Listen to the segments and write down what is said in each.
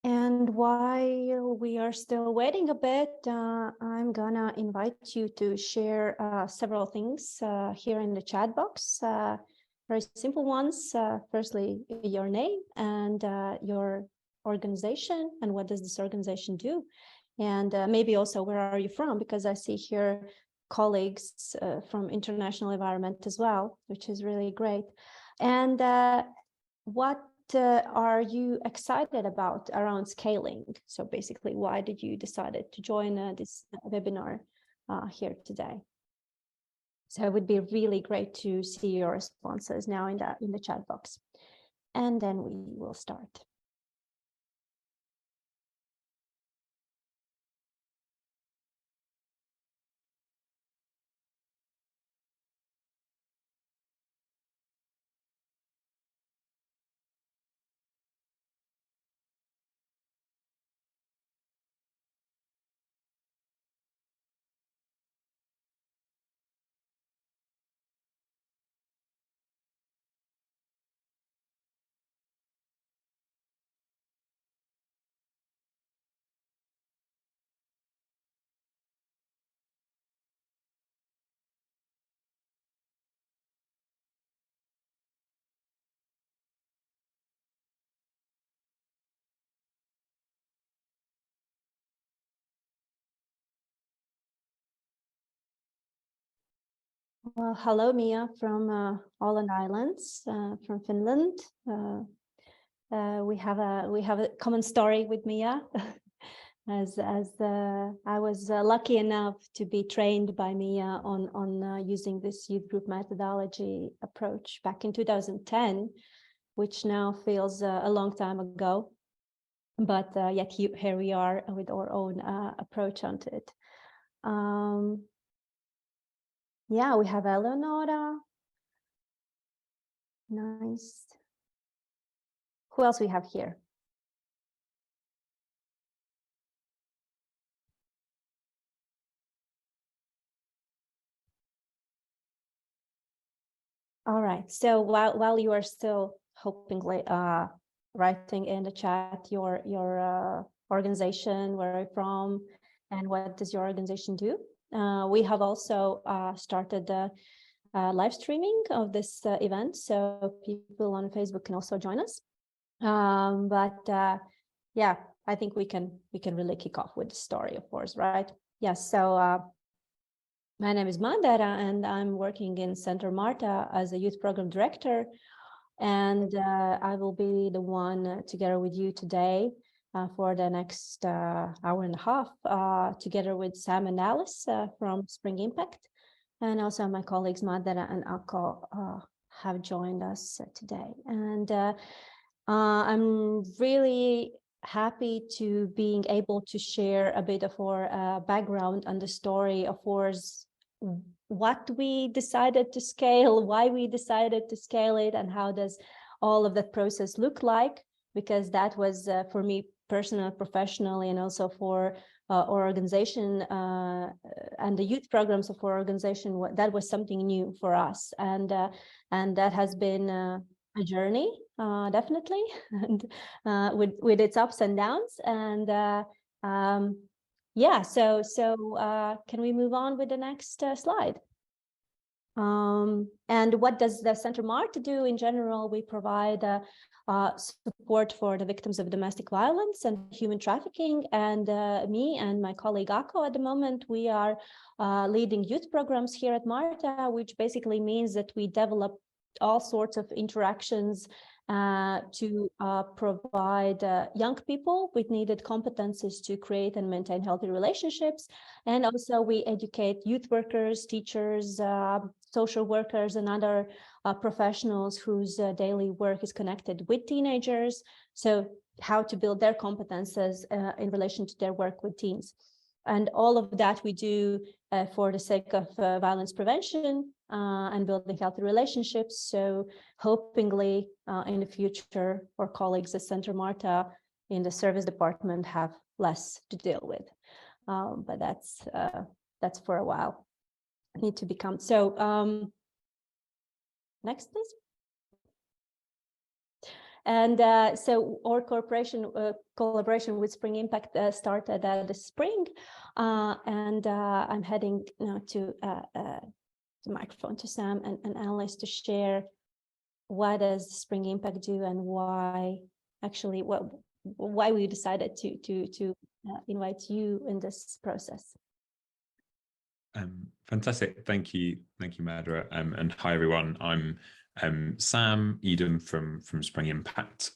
And while we are still waiting a bit, I'm gonna invite you to share several things here in the chat box. Very simple ones. Firstly, your name and your organization, and what does this organization do? And maybe also, where are you from? Because I see here colleagues from international environment as well, which is really great. And what are you excited about around scaling? So basically, why did you decide to join this webinar here today? So it would be really great to see your responses now in the chat box. And then we will start. Well, hello, Mia from Åland Islands, from Finland. We have a common story with Mia, as I was lucky enough to be trained by Mia on using this youth group methodology approach back in 2010, which now feels a long time ago, but yet here we are with our own approach onto it. Yeah, we have Eleonora. Nice. Who else we have here? All right. So while you are still hopefully writing in the chat your organization, where are you from, and what does your organization do? We have also started live streaming of this event, so people on Facebook can also join us. Yeah, I think we can really kick off with the story, of course, right? Yes. So my name is Mandara, and I'm working in Centre MARTA as a youth program director. And I will be the one together with you today for the next hour and a half, together with Sam and Alice from Spring Impact. And also my colleagues Mandara and Akko have joined us today. And I'm really happy to being able to share a bit of our background and the story of ours, what we decided to scale, why we decided to scale it, and how does all of that process look like, because that was for me personally, professionally, and also for our organization and the youth programs of our organization, that was something new for us, and that has been a journey, definitely, and with its ups and downs. And yeah, so can we move on with the next slide? And what does the Centre MARTA do in general? We provide support for the victims of domestic violence and human trafficking. And me and my colleague Akko at the moment, we are leading youth programs here at MARTA, which basically means that we develop all sorts of interactions to provide young people with needed competences to create and maintain healthy relationships. And also we educate youth workers, teachers, social workers, and other professionals whose daily work is connected with teenagers. So how to build their competences in relation to their work with teens. And all of that we do for the sake of violence prevention and building healthy relationships. So hopefully in the future, our colleagues at Centre MARTA in the service department have less to deal with. But that's for a while. Need to become. So next, please. And so our collaboration with Spring Impact started this spring, and I'm heading now to the microphone to Sam and Alice to share what does Spring Impact do and why actually why we decided to invite you in this process. Fantastic. Thank you, MARTA, and hi everyone. I'm Sam Edom from Spring Impact.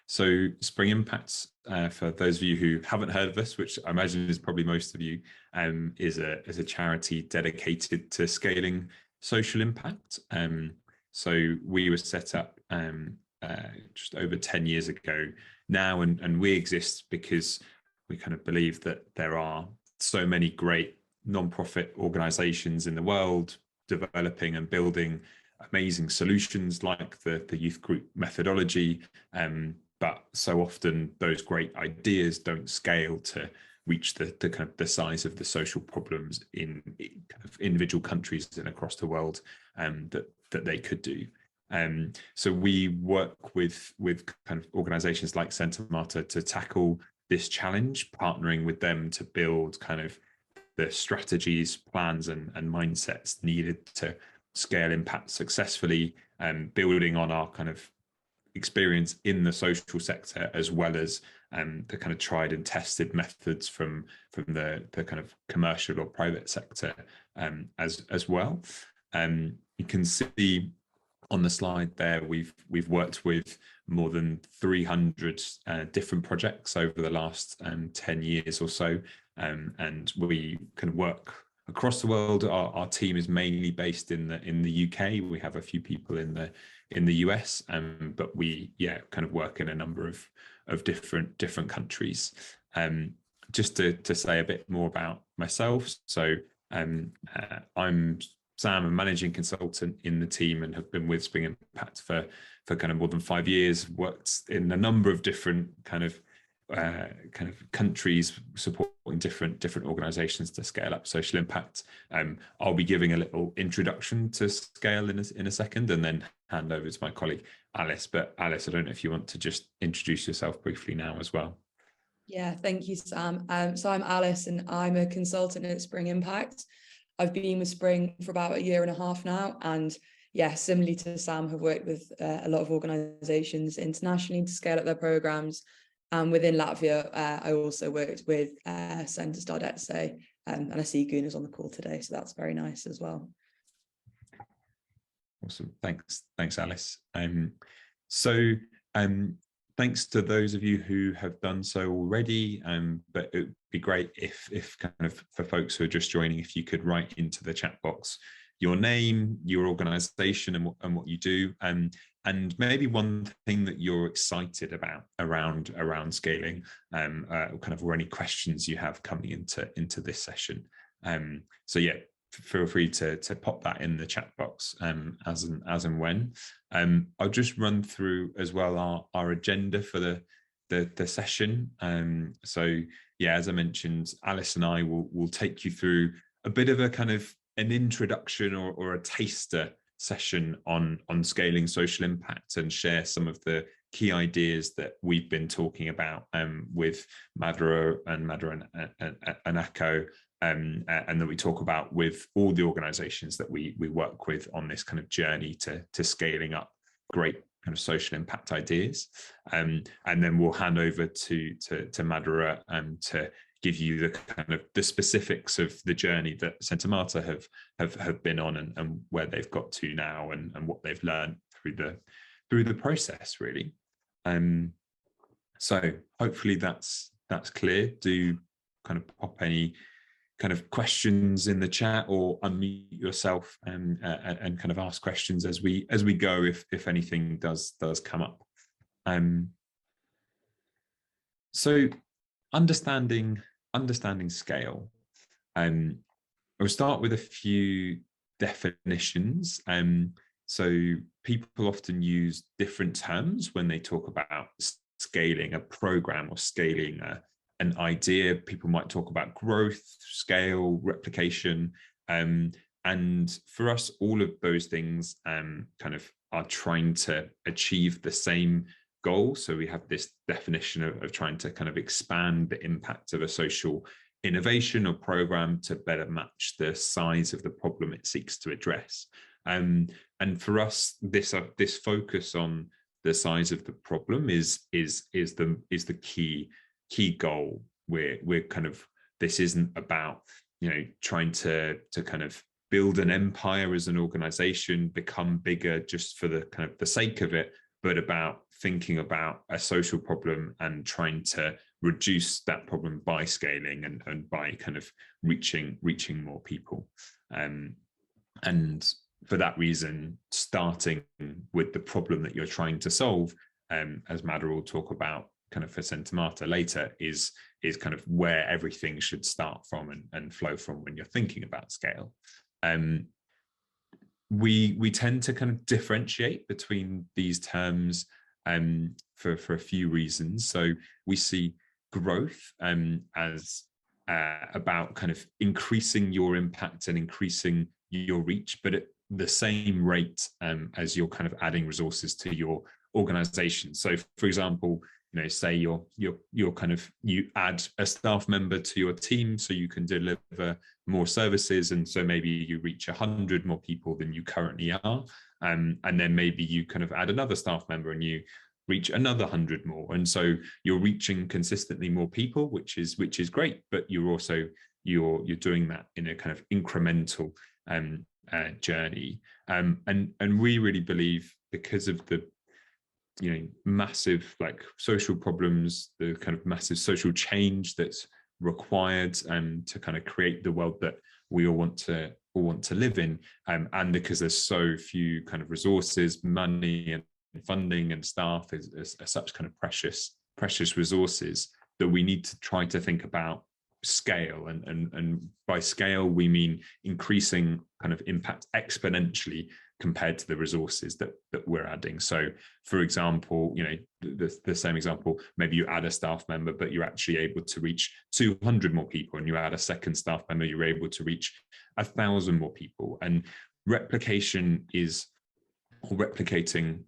So Spring Impact, for those of you who haven't heard of us, which I imagine is probably most of you, is a charity dedicated to scaling social impact. So we were set up just over 10 years ago now, and we exist because we kind of believe that there are so many great non-profit organizations in the world developing and building amazing solutions like the youth group methodology, but so often those great ideas don't scale to reach the kind of the size of the social problems in kind of individual countries and across the world that they could do. So we work with kind of organizations like Centre MARTA to tackle this challenge, partnering with them to build kind of the strategies, plans, and mindsets needed to scale impact successfully, building on our kind of experience in the social sector, as well as the kind of tried and tested methods from the kind of commercial or private sector as well. You can see on the slide there, we've worked with more than 300 different projects over the last 10 years or so, and we can work across the world. Our team is mainly based in the UK. We have a few people in the US, but we kind of work in a number of different countries. Just to say a bit more about myself, so I'm Sam, a managing consultant in the team, and have been with Spring Impact for kind of more than 5 years. Worked in a number of different kind of countries, supporting different organisations to scale up social impact. I'll be giving a little introduction to scale in a second, and then hand over to my colleague Alice. But Alice, I don't know if you want to just introduce yourself briefly now as well. Yeah, thank you, Sam. So I'm Alice, and I'm a consultant at Spring Impact. I've been with Spring for about 1.5 years now, and yeah, similarly to Sam, have worked with a lot of organisations internationally to scale up their programmes. And within Latvia, I also worked with Centre Stardetse, and I see Guna's on the call today, so that's very nice as well. Awesome, thanks, Alice. Thanks to those of you who have done so already, but it would be great if kind of for folks who are just joining, if you could write into the chat box your name, your organisation, and what you do, and maybe one thing that you're excited about around scaling, kind of, or any questions you have coming into this session. So yeah, feel free to pop that in the chat box as and when. I'll just run through as well our agenda for the session. So yeah, as I mentioned, Alice and I will take you through a bit of a kind of an introduction or a taster session on scaling social impact, and share some of the key ideas that we've been talking about with MARTA and Echo, and that we talk about with all the organizations that we work with on this kind of journey to scaling up great kind of social impact ideas. And then we'll hand over to MARTA to give you the kind of the specifics of the journey that Centre MARTA have been on, and where they've got to now, and what they've learned through the process, really. So hopefully that's clear. Do kind of pop any kind of questions in the chat, or unmute yourself and kind of ask questions as we go, if anything does come up. So understanding scale. I'll start with a few definitions. So people often use different terms when they talk about scaling a program or scaling an idea. People might talk about growth, scale, replication, and for us, all of those things kind of are trying to achieve the same goal. So we have this definition of trying to kind of expand the impact of a social innovation or program to better match the size of the problem it seeks to address. And for us, this focus on the size of the problem is the key goal. We're kind of, this isn't about, you know, trying to kind of build an empire as an organization, become bigger just for the kind of the sake of it, but about thinking about a social problem and trying to reduce that problem by scaling and by kind of reaching more people. And for that reason, starting with the problem that you're trying to solve, as Madra will talk about kind of for Centre MARTA later, is kind of where everything should start from and flow from when you're thinking about scale. We tend to kind of differentiate between these terms for a few reasons. So we see growth as about kind of increasing your impact and increasing your reach, but at the same rate as you're kind of adding resources to your organization. So for example, you know, say you add a staff member to your team so you can deliver more services, and so maybe you reach 100 more people than you currently are, and then maybe you kind of add another staff member and you reach another 100 more, and so you're reaching consistently more people, which is great, but you're doing that in a kind of incremental journey, and we really believe, because of the, you know, massive like social problems, the kind of massive social change that's required to kind of create the world that we all want to live in, and because there's so few kind of resources, money and funding and staff is such kind of precious resources, that we need to try to think about scale, and by scale we mean increasing kind of impact exponentially compared to the resources that we're adding. So for example, you know, the same example, maybe you add a staff member but you're actually able to reach 200 more people, and you add a second staff member, you're able to reach 1,000 more people. And replicating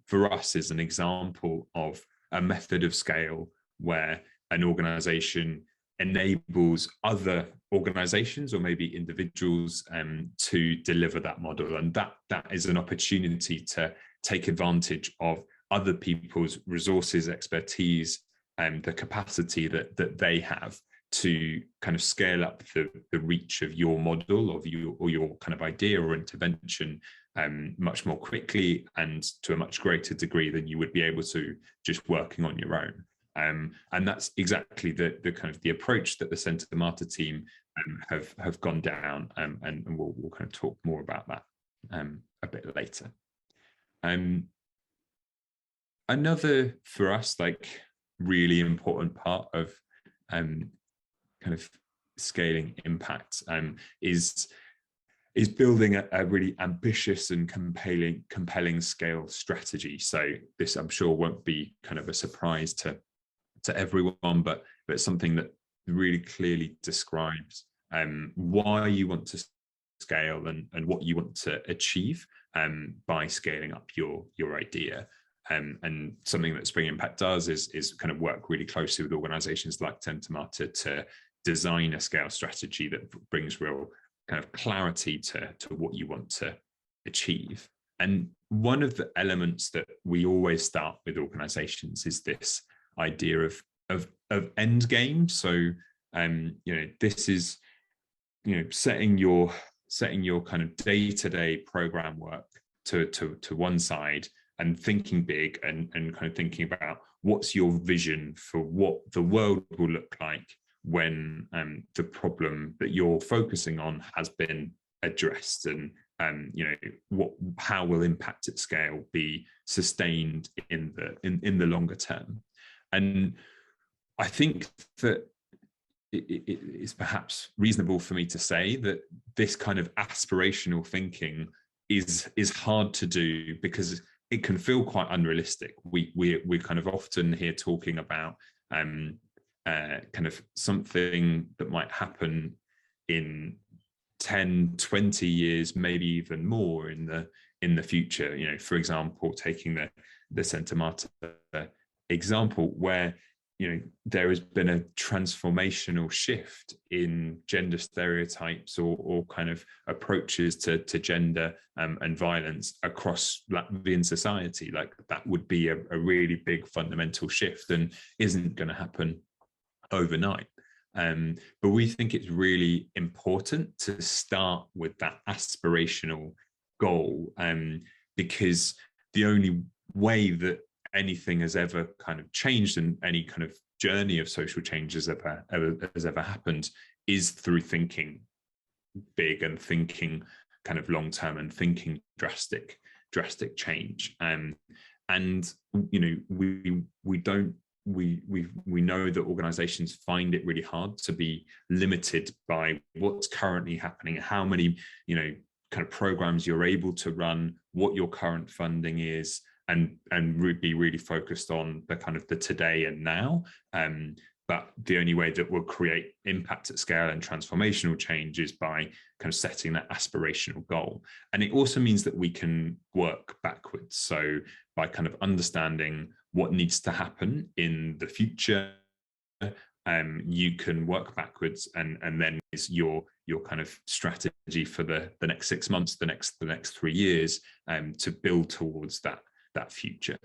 for us is an example of a method of scale where an organization enables other organizations or maybe individuals to deliver that model, and that is an opportunity to take advantage of other people's resources, expertise, and the capacity that they have to kind of scale up the reach of your model or your kind of idea or intervention much more quickly and to a much greater degree than you would be able to just working on your own. And that's exactly the kind of the approach that the Centre MARTA team have gone down, and we'll kind of talk more about that a bit later. Another, for us, like really important part of kind of scaling impact is building a really ambitious and compelling scale strategy. So this, I'm sure, won't be kind of a surprise to everyone, but something that really clearly describes why you want to scale and what you want to achieve by scaling up your idea. And something that Spring Impact does is kind of work really closely with organizations like Centre MARTA to design a scale strategy that brings real kind of clarity to what you want to achieve. And one of the elements that we always start with organizations is this idea of end game. So you know, this is, you know, setting your kind of day-to-day program work to one side and thinking big and kind of thinking about what's your vision for what the world will look like when the problem that you're focusing on has been addressed, and you know, how will impact at scale be sustained in the longer term. And I think that it is perhaps reasonable for me to say that this kind of aspirational thinking is hard to do because it can feel quite unrealistic. We're kind of often here talking about kind of something that might happen in 10, 20 years, maybe even more in the future. You know, for example, taking the Centre MARTA example where there has been a transformational shift in gender stereotypes or kind of approaches to gender and violence across Latvian society. Like, that would be a really big fundamental shift and isn't going to happen overnight. But we think it's really important to start with that aspirational goal, because the only way that anything has ever kind of changed and any kind of journey of social change has ever happened is through thinking big and thinking kind of long term and thinking drastic change. And we know that organizations find it really hard to be limited by what's currently happening, how many kind of programs you're able to run, what your current funding is, and be really focused on the kind of the today and now. But the only way that we'll create impact at scale and transformational change is by kind of setting that aspirational goal. And it also means that we can work backwards. So by kind of understanding what needs to happen in the future, you can work backwards, and then is your kind of strategy for the next 6 months, the next 3 years, to build towards that future.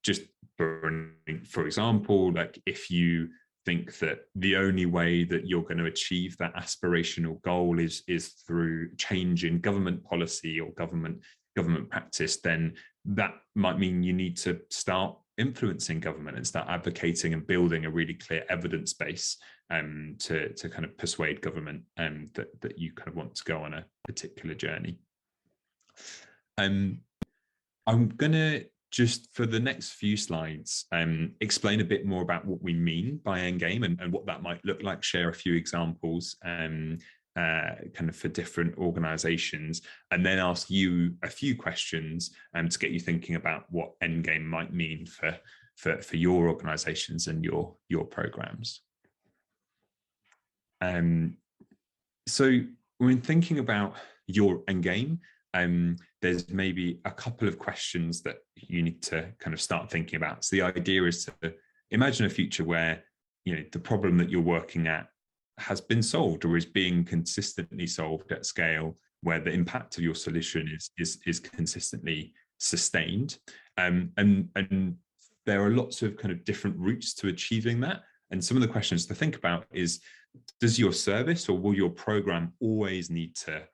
Just for example, like, if you think that the only way that you're going to achieve that aspirational goal is through change in government policy or government practice, then that might mean you need to start influencing government and start advocating and building a really clear evidence base to kind of persuade government that you kind of want to go on a particular journey. I'm going to just, for the next few slides, explain a bit more about what we mean by endgame and what that might look like, share a few examples kind of for different organizations, and then ask you a few questions to get you thinking about what endgame might mean for your organizations and your programs. So when thinking about your endgame, there's maybe a couple of questions that you need to kind of start thinking about. So the idea is to imagine a future where the problem that you're working at has been solved or is being consistently solved at scale, where the impact of your solution is consistently sustained. And there are lots of kind of different routes to achieving that. And some of the questions to think about is, does your service or will your program always need to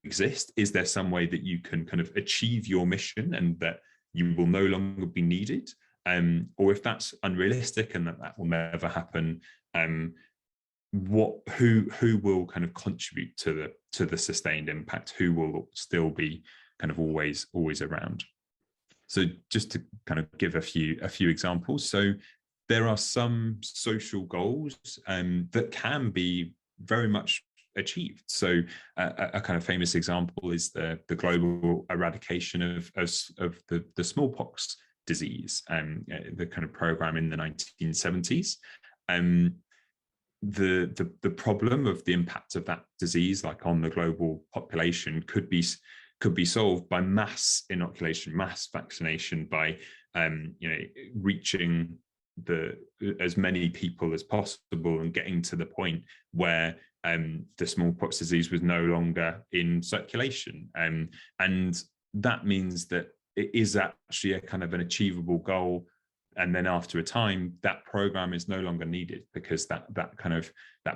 exist? Is there some way that you can kind of achieve your mission and that you will no longer be needed? Or if that's unrealistic and that will never happen, who will kind of contribute to the sustained impact? Who will still be kind of always around? So just to kind of give a few examples. So there are some social goals that can be very much achieved. So a kind of famous example is the global eradication of the smallpox disease, the kind of program in the 1970s. The problem of the impact of that disease, like on the global population, could be solved by mass inoculation, mass vaccination, by reaching as many people as possible and getting to the point where the smallpox disease was no longer in circulation. And that means that it is actually a kind of an achievable goal. And then after a time, that program is no longer needed because that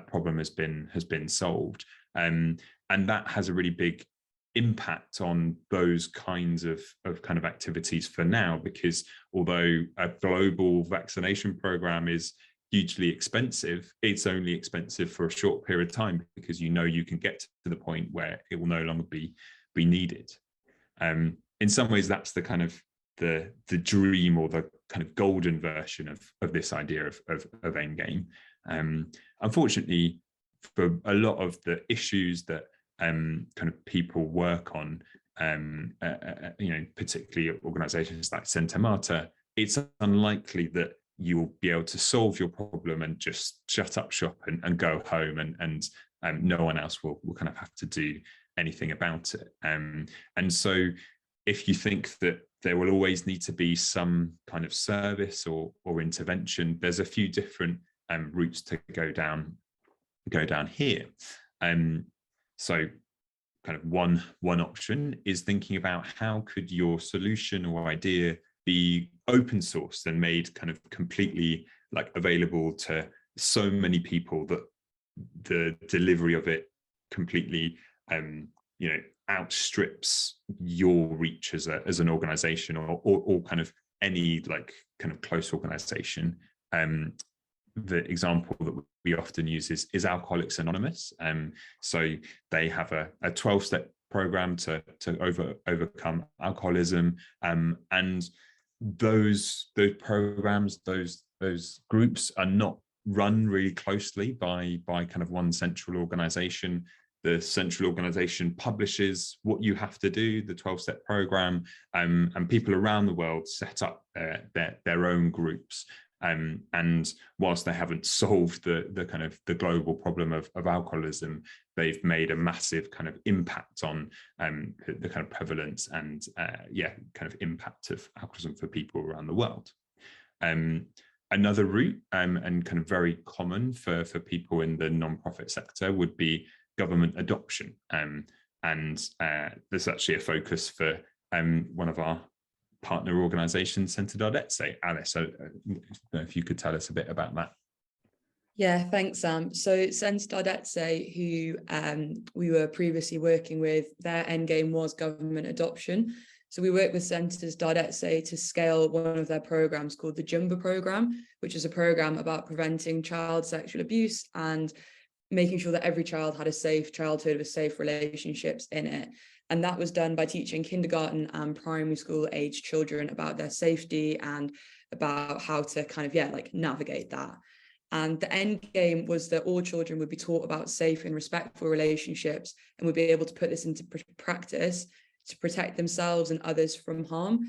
problem has been solved. And that has a really big impact on those kinds of kind of activities for now, because although a global vaccination program is hugely expensive, it's only expensive for a short period of time because you can get to the point where it will no longer be needed. In some ways, that's the kind of the dream or the kind of golden version of this idea of endgame. Unfortunately, for a lot of the issues that kind of people work on, particularly organizations like Centre MARTA, it's unlikely that you'll be able to solve your problem and just shut up shop and go home and no one else will kind of have to do anything about it. And so if you think that there will always need to be some kind of service or intervention. There's a few different routes to go down here. So kind of one option is thinking about how could your solution or idea be open sourced and made kind of completely like available to so many people that the delivery of it completely outstrips your reach as an organization or kind of any like kind of close organization. The example that we often use is Alcoholics Anonymous. So they have a 12-step program to overcome alcoholism, and those programs, those groups are not run really closely by kind of one central organization. The central organization publishes what you have to do, the 12-step program, and people around the world set up their own groups. And whilst they haven't solved the kind of the global problem of alcoholism, they've made a massive kind of impact on the kind of prevalence and kind of impact of alcoholism for people around the world. Another route and kind of very common for people in the non-profit sector would be government adoption. And there's actually a focus for one of our partner organisations, Centre Youth. Alice, I don't know if you could tell us a bit about that. Yeah, thanks, Sam. So Centre Youth, who we were previously working with, their end game was government adoption. So we work with Centres Youth to scale one of their programs called the Jumba program, which is a program about preventing child sexual abuse and making sure that every child had a safe childhood with safe relationships in it. And that was done by teaching kindergarten and primary school age children about their safety and about how to kind of, navigate that. And the end game was that all children would be taught about safe and respectful relationships and would be able to put this into practice to protect themselves and others from harm.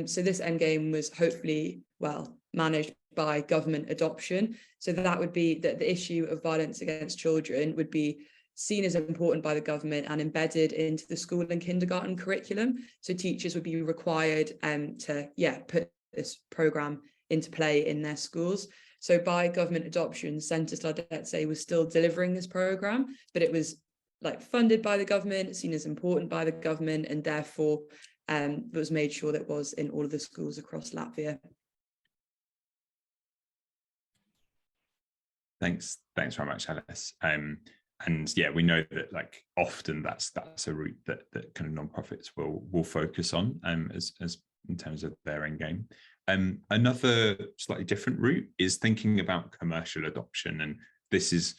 So this end game was hopefully, managed by government adoption. So that would be that the issue of violence against children would be seen as important by the government and embedded into the school and kindergarten curriculum. So teachers would be required to put this program into play in their schools. So by government adoption, Centres Youth was still delivering this program, but it was funded by the government, seen as important by the government, and therefore it was made sure that it was in all of the schools across Latvia. Thanks very much, Alice. And yeah, we know that often that's a route that kind of nonprofits will focus on as in terms of their end game. Another slightly different route is thinking about commercial adoption, and this is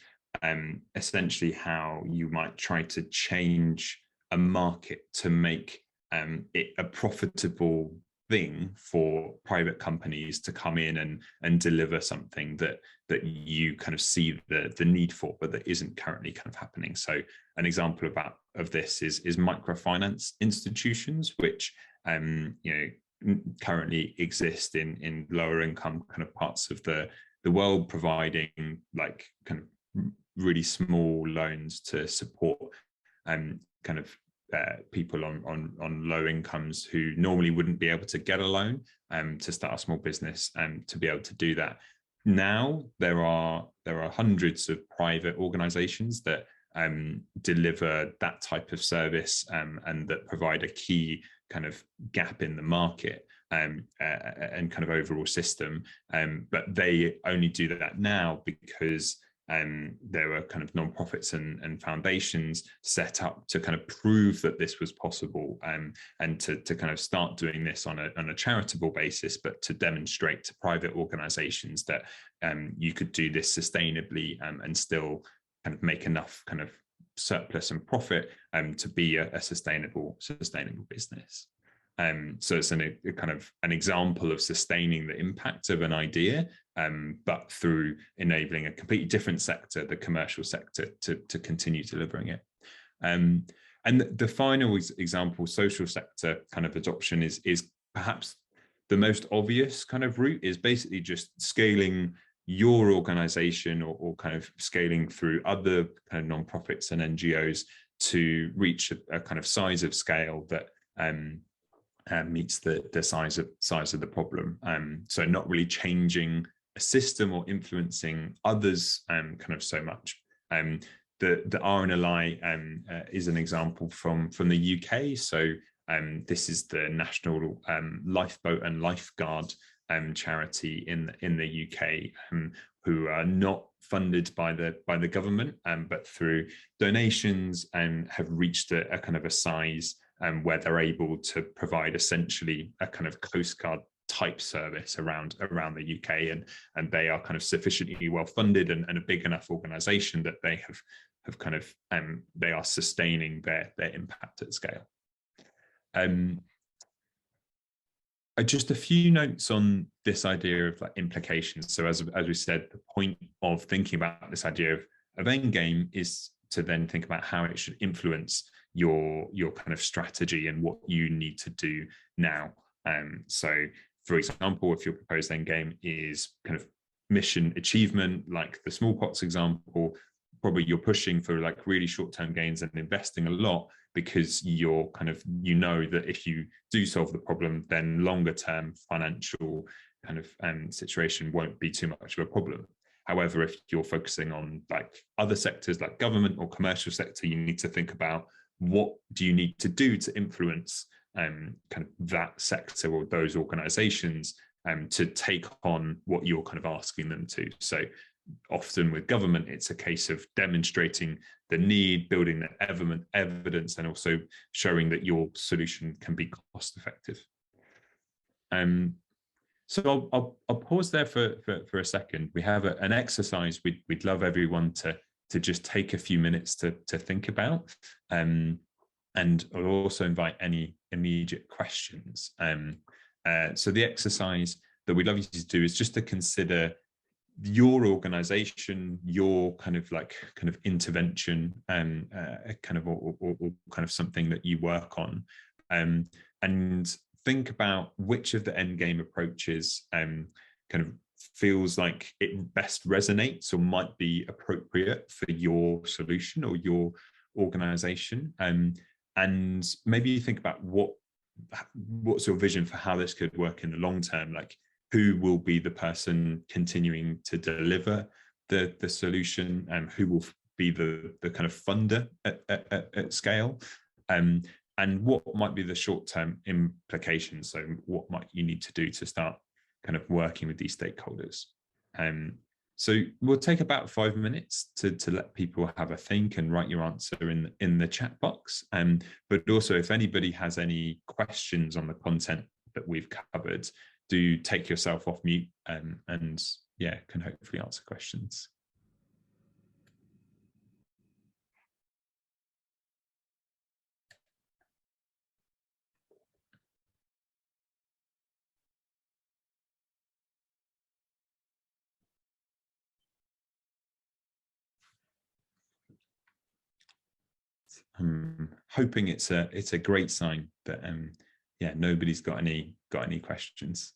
essentially how you might try to change a market to make it a profitable thing for private companies to come in and deliver something that you kind of see the need for, but that isn't currently kind of happening. So an example of this is microfinance institutions, which currently exist in lower income kind of parts of the world, providing kind of really small loans to support kind of people on low incomes who normally wouldn't be able to get a loan to start a small business, and to be able to do that. Now there are hundreds of private organizations that deliver that type of service and that provide a key kind of gap in the market and kind of overall system, but they only do that now because there were kind of nonprofits and foundations set up to kind of prove that this was possible, and to kind of start doing this on a charitable basis, but to demonstrate to private organizations that you could do this sustainably and still kind of make enough kind of surplus and profit to be a sustainable business. So it's a kind of an example of sustaining the impact of an idea, but through enabling a completely different sector, the commercial sector, to continue delivering it. And the final example, social sector kind of adoption, is perhaps the most obvious kind of route, is basically just scaling your organization or kind of scaling through other kind of nonprofits and NGOs to reach a kind of size of scale that meets the size of the problem. So not really changing a system or influencing others kind of so much. The RNLI is an example from the UK. So this is the National Lifeboat and Lifeguard charity in the UK, who are not funded by the government, but through donations, and have reached a kind of a size where they're able to provide essentially a kind of Coast Guard type service around the UK, and they are kind of sufficiently well funded and a big enough organization that they have kind of they are sustaining their impact at scale. Just a few notes on this idea of like implications. So as we said, the point of thinking about this idea of end game is to then think about how it should influence your kind of strategy and what you need to do now. So for example, if your proposed end game is kind of mission achievement, like the smallpox example, probably you're pushing for like really short-term gains and investing a lot, because you're kind of, you know, that if you do solve the problem, then longer term financial kind of situation won't be too much of a problem. However, if you're focusing on like other sectors like government or commercial sector, you need to think about what do you need to do to influence kind of that sector or those organizations to take on what you're kind of asking them to. So often with government, it's a case of demonstrating the need, building the evidence, and also showing that your solution can be cost effective. So I'll pause there for a second. We have an exercise we'd love everyone to just take a few minutes to think about. And I'll also invite any immediate questions. So the exercise that we'd love you to do is just to consider your organization, your kind of intervention, kind of or kind of something that you work on, and think about which of the end game approaches kind of feels like it best resonates or might be appropriate for your solution or your organization, and maybe you think about what's your vision for how this could work in the long term, like who will be the person continuing to deliver the solution, and who will be the kind of funder at scale, and what might be the short-term implications. So what might you need to do to start kind of working with these stakeholders? So we'll take about 5 minutes to let people have a think and write your answer in the chat box. But also, if anybody has any questions on the content that we've covered, do take yourself off mute, and yeah, can hopefully answer questions. I'm hoping it's a great sign, but yeah, nobody's got any questions.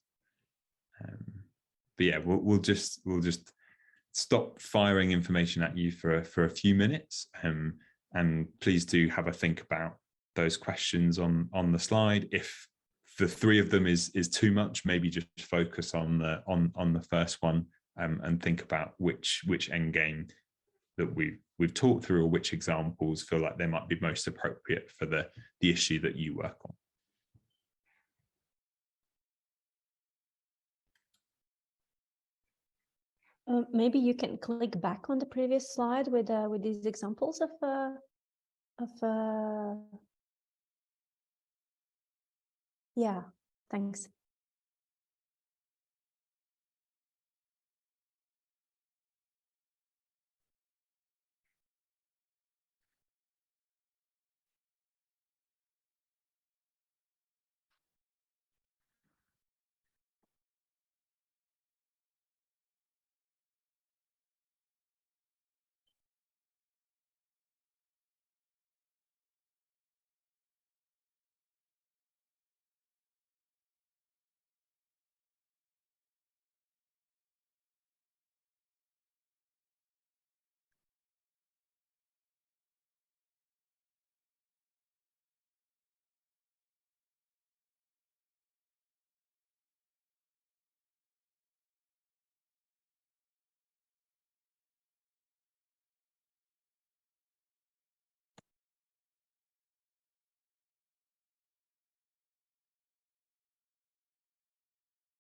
But yeah, we'll just stop firing information at you for a few minutes, and please do have a think about those questions on the slide. If the 3 of them is too much, maybe just focus on the first one, and think about which end game that we've talked through, or which examples feel like they might be most appropriate for the issue that you work on. Maybe you can click back on the previous slide with these examples of yeah, thanks.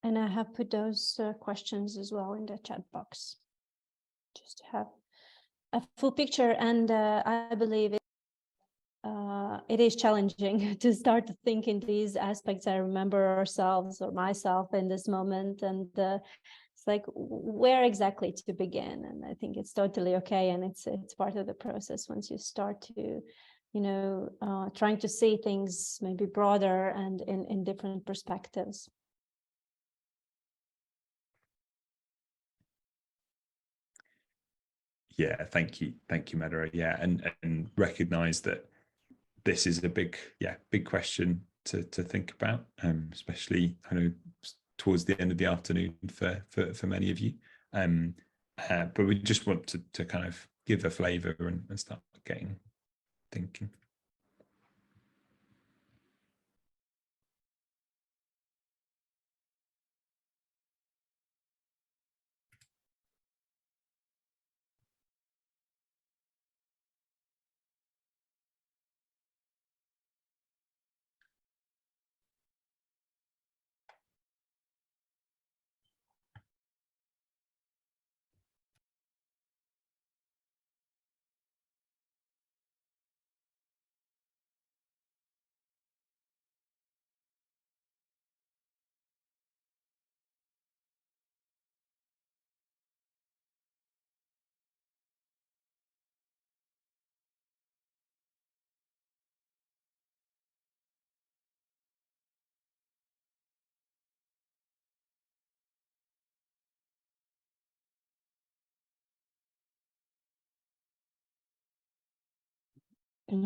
And I have put those questions as well in the chat box, just to have a full picture. And I believe it is challenging to start to think in these aspects. I remember ourselves or myself in this moment, and it's like, where exactly to begin? And I think it's totally okay, and it's part of the process once you start to, trying to see things maybe broader and in different perspectives. Yeah, thank you, Madhura. Yeah, and recognize that this is a big question to think about, especially I know towards the end of the afternoon for many of you. But we just want to kind of give a flavour and start getting thinking.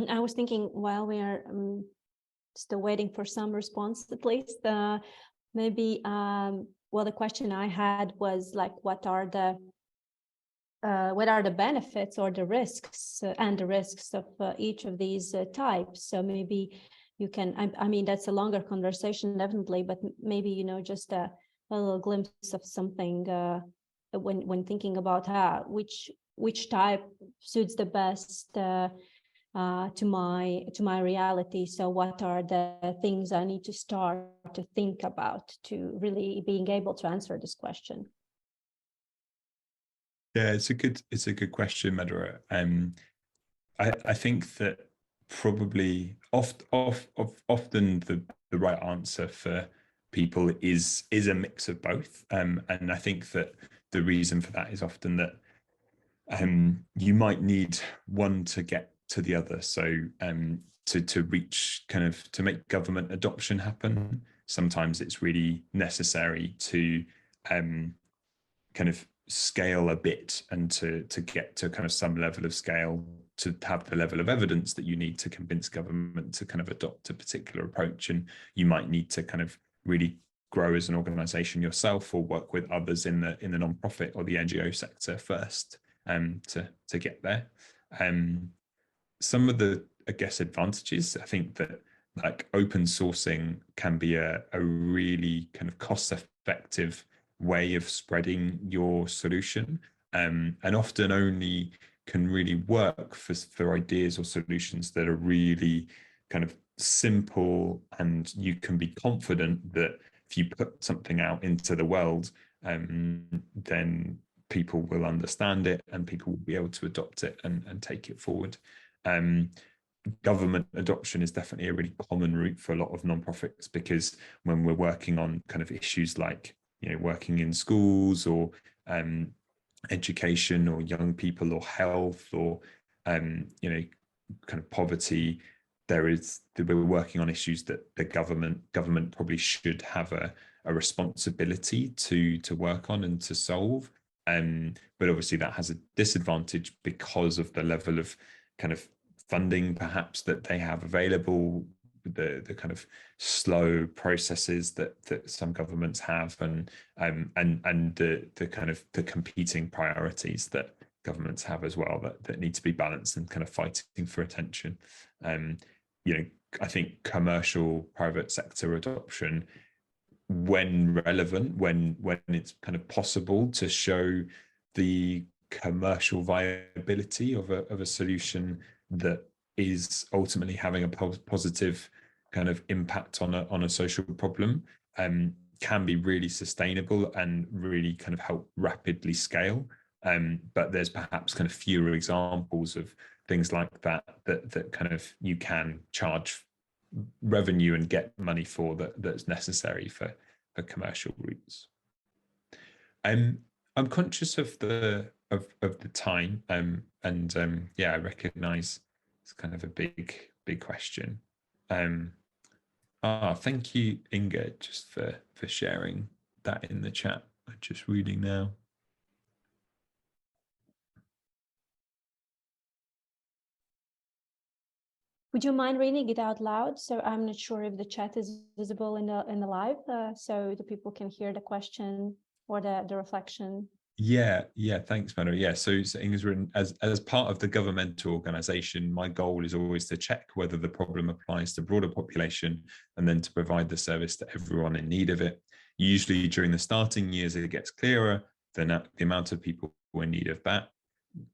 I was thinking while we are still waiting for some response, at least, maybe, well, the question I had was like, what are the benefits or the risks and the risks of each of these types? So maybe you can, I mean, that's a longer conversation, definitely, but maybe, just a little glimpse of something when thinking about which type suits the best to my reality. So what are the things I need to start to think about to really being able to answer this question? Yeah, it's a good question, Madhura. I think that probably often the right answer for people is a mix of both. And I think that the reason for that is often that you might need one to get to the other. So to reach to make government adoption happen, sometimes it's really necessary to kind of scale a bit and to get to kind of some level of scale to have the level of evidence that you need to convince government to kind of adopt a particular approach. And you might need to kind of really grow as an organization yourself or work with others in the nonprofit or the NGO sector first to get there. Some of the, I guess, advantages, I think that like open sourcing can be a really kind of cost effective way of spreading your solution, and often only can really work for ideas or solutions that are really kind of simple, and you can be confident that if you put something out into the world, then people will understand it and people will be able to adopt it and take it forward. Government adoption is definitely a really common route for a lot of nonprofits, because when we're working on kind of issues like working in schools or education or young people or health or kind of poverty, we're working on issues that the government probably should have a responsibility to work on and to solve. But obviously that has a disadvantage because of the level of kind of funding perhaps that they have available, the kind of slow processes that some governments have, and the kind of the competing priorities that governments have as well that need to be balanced and kind of fighting for attention. I think commercial private sector adoption, when relevant, when it's kind of possible to show the commercial viability of a solution that is ultimately having a positive kind of impact on a social problem, can be really sustainable and really kind of help rapidly scale. But there's perhaps kind of fewer examples of things like that kind of you can charge revenue and get money for that's necessary for commercial routes. I'm conscious of the time, and yeah, I recognise it's kind of a big question. Thank you, Inga, just for sharing that in the chat. I'm just reading now. Would you mind reading it out loud? So I'm not sure if the chat is visible in the live, so the people can hear the question or the reflection. Yeah, thanks, Manu. Yeah, so Inga's written, as part of the governmental organisation, my goal is always to check whether the problem applies to broader population and then to provide the service to everyone in need of it. Usually during the starting years, it gets clearer the amount of people in need of that.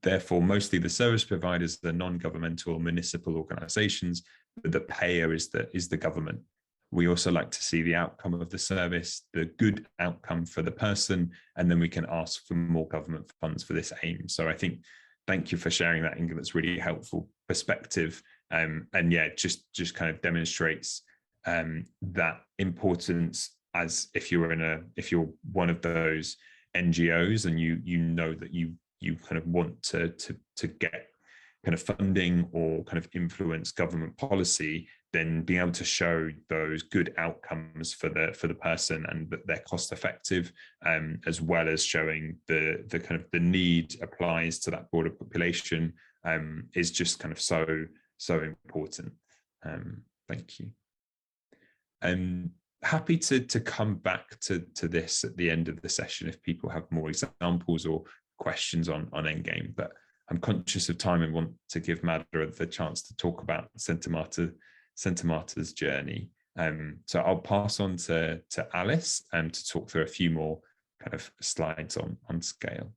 Therefore, mostly the service providers are non-governmental municipal organisations, but the payer is the government. We also like to see the outcome of the service, the good outcome for the person, and then we can ask for more government funds for this aim. So I think, thank you for sharing that, Inga. That's really helpful perspective. And yeah, just kind of demonstrates that importance, as if you're one of those NGOs and you know that you kind of want to get kind of funding or kind of influence government policy, then being able to show those good outcomes for the person and that they're cost effective, as well as showing the kind of the need applies to that broader population, is just kind of so important. Thank you. Happy to come back to this at the end of the session if people have more examples or questions on Endgame, but I'm conscious of time and want to give MARTA the chance to talk about Centre MARTA's journey. So I'll pass on to Alice to talk through a few more kind of slides on scale.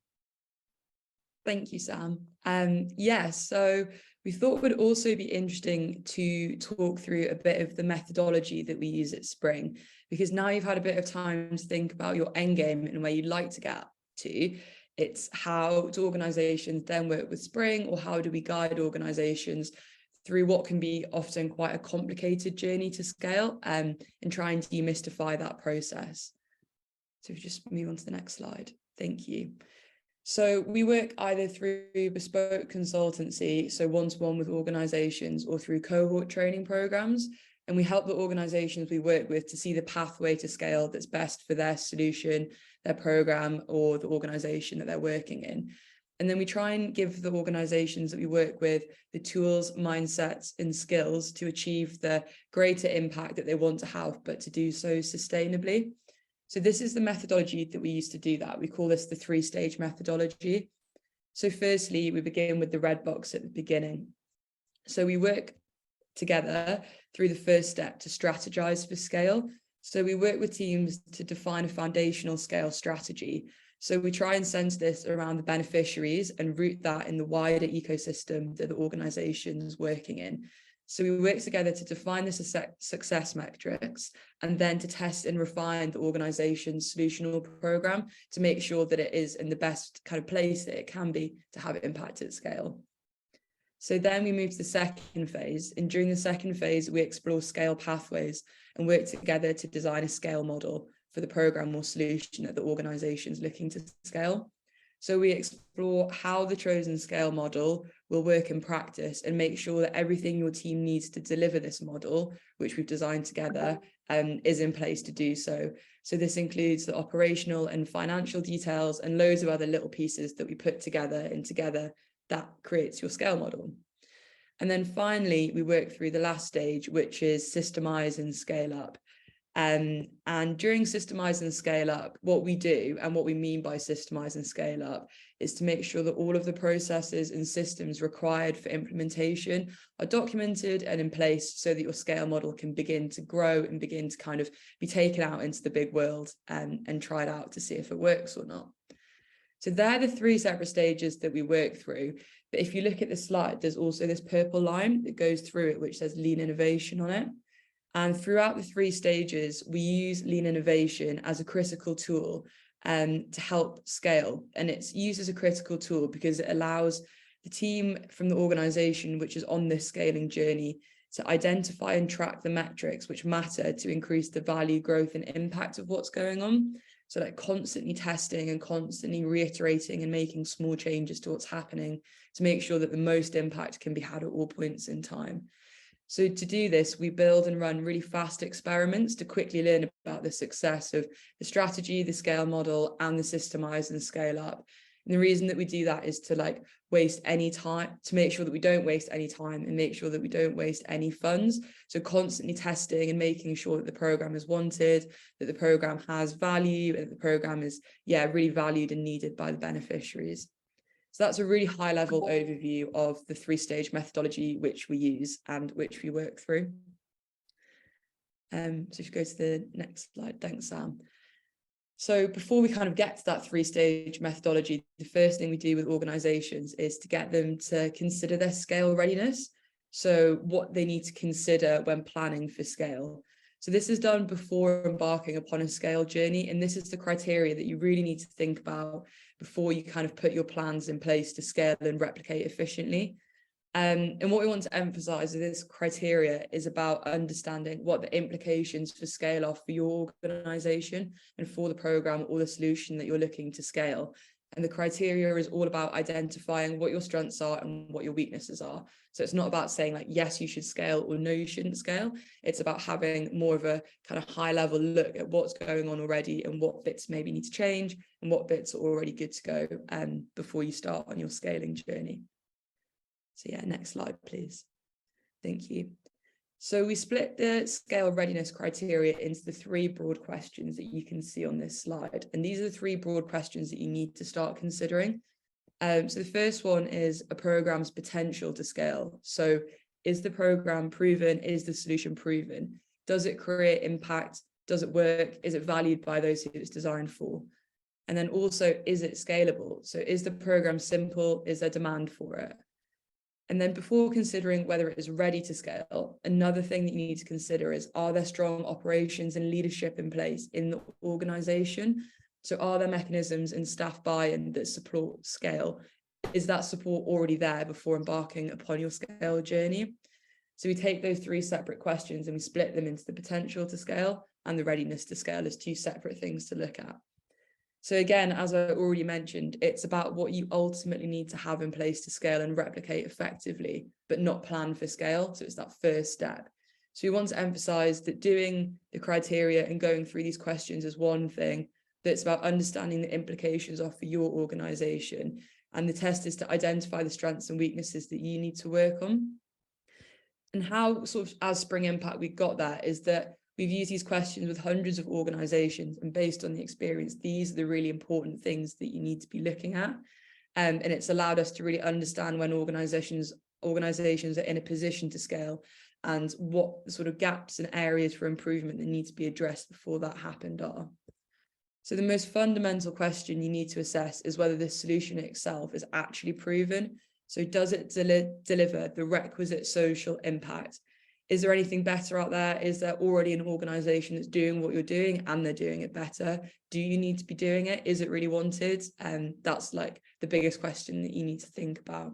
Thank you, Sam. Yeah, so we thought it would also be interesting to talk through a bit of the methodology that we use at Spring, because now you've had a bit of time to think about your end game and where you'd like to get to. It's how do organisations then work with Spring, or how do we guide organisations through what can be often quite a complicated journey to scale, and trying to demystify that process. So if you just move on to the next slide. Thank you. So we work either through bespoke consultancy, so one-to-one with organisations, or through cohort training programmes. And we help the organisations we work with to see the pathway to scale that's best for their solution, their programme, or the organisation that they're working in. And then we try and give the organisations that we work with the tools, mindsets, and skills to achieve the greater impact that they want to have, but to do so sustainably. So this is the methodology that we use to do that. We call this the 3-stage methodology. So firstly, we begin with the red box at the beginning. So we work together through the first step to strategize for scale. So we work with teams to define a foundational scale strategy. So we try and sense this around the beneficiaries and root that in the wider ecosystem that the organization is working in. So we work together to define the success metrics, and then to test and refine the organization's solutional program to make sure that it is in the best kind of place that it can be to have impact at scale. So then we move to the second phase, and during the second phase, we explore scale pathways and work together to design a scale model for the program or solution that the organization is looking to scale. So we explore how the chosen scale model will work in practice and make sure that everything your team needs to deliver this model, which we've designed together, is in place to do so. So this includes the operational and financial details and loads of other little pieces that we put together, and together that creates your scale model. And then finally, we work through the last stage, which is systemize and scale up. And during systemize and scale up, what we do and what we mean by systemize and scale up is to make sure that all of the processes and systems required for implementation are documented and in place so that your scale model can begin to grow and begin to kind of be taken out into the big world and tried out to see if it works or not. So they're the 3 separate stages that we work through. But if you look at the slide, there's also this purple line that goes through it, which says lean innovation on it. And throughout the 3 stages, we use lean innovation as a critical tool to help scale. And it's used as a critical tool because it allows the team from the organization, which is on this scaling journey, to identify and track the metrics which matter to increase the value, growth, and impact of what's going on. So like constantly testing and constantly reiterating and making small changes to what's happening to make sure that the most impact can be had at all points in time. So to do this, we build and run really fast experiments to quickly learn about the success of the strategy, the scale model, and the systemize and scale up. And the reason that we do that is to like waste any time, to make sure that we don't waste any time and make sure that we don't waste any funds. So constantly testing and making sure that the program is wanted, that the program has value, and that the program is, really valued and needed by the beneficiaries. So that's a really high level overview of the 3-stage methodology which we use and which we work through. So if you go to the next slide, thanks, Sam. So before we kind of get to that 3-stage methodology, the first thing we do with organizations is to get them to consider their scale readiness. So what they need to consider when planning for scale. So this is done before embarking upon a scale journey. And this is the criteria that you really need to think about before you kind of put your plans in place to scale and replicate efficiently. And what we want to emphasize with this criteria is about understanding what the implications for scale are for your organization and for the program or the solution that you're looking to scale. And the criteria is all about identifying what your strengths are and what your weaknesses are. So it's not about saying like, yes, you should scale or no, you shouldn't scale. It's about having more of a kind of high level look at what's going on already and what bits maybe need to change and what bits are already good to go before you start on your scaling journey. So next slide, please. Thank you. So we split the scale readiness criteria into the 3 broad questions that you can see on this slide. And these are the 3 broad questions that you need to start considering. So the first one is a program's potential to scale. So is the program proven? Is the solution proven? Does it create impact? Does it work? Is it valued by those who it's designed for? And then also, is it scalable? So is the program simple? Is there demand for it? And then before considering whether it is ready to scale, another thing that you need to consider is, are there strong operations and leadership in place in the organization? So are there mechanisms and staff buy-in that support scale? Is that support already there before embarking upon your scale journey? So we take those 3 separate questions and we split them into the potential to scale and the readiness to scale as 2 separate things to look at. So again, as I already mentioned, it's about what you ultimately need to have in place to scale and replicate effectively, but not plan for scale. So it's that first step. So we want to emphasize that doing the criteria and going through these questions is one thing, but it's about understanding the implications of for your organization. And the test is to identify the strengths and weaknesses that you need to work on. And how sort of as Spring Impact we got that is that we've used these questions with hundreds of organizations, and based on the experience, these are the really important things that you need to be looking at. And it's allowed us to really understand when organizations are in a position to scale and what sort of gaps and areas for improvement that need to be addressed before that happened are. So the most fundamental question you need to assess is whether this solution itself is actually proven. So does it deliver the requisite social impact? Is there anything better out there? Is there already an organization that's doing what you're doing and they're doing it better? Do you need to be doing it? Is it really wanted? And that's like the biggest question that you need to think about.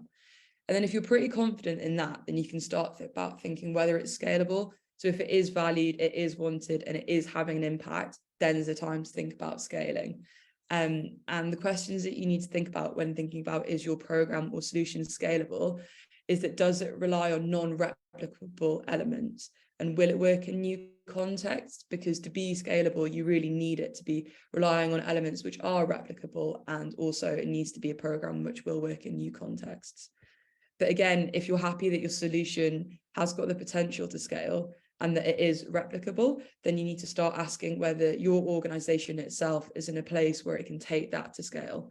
And then if you're pretty confident in that, then you can start about thinking whether it's scalable. So if it is valued, it is wanted, and it is having an impact, then is the time to think about scaling. And the questions that you need to think about when thinking about is your program or solution scalable is that does it rely on non-replicable elements, and will it work in new contexts? Because to be scalable, you really need it to be relying on elements which are replicable, and also it needs to be a program which will work in new contexts. But again, if you're happy that your solution has got the potential to scale and that it is replicable, then you need to start asking whether your organization itself is in a place where it can take that to scale.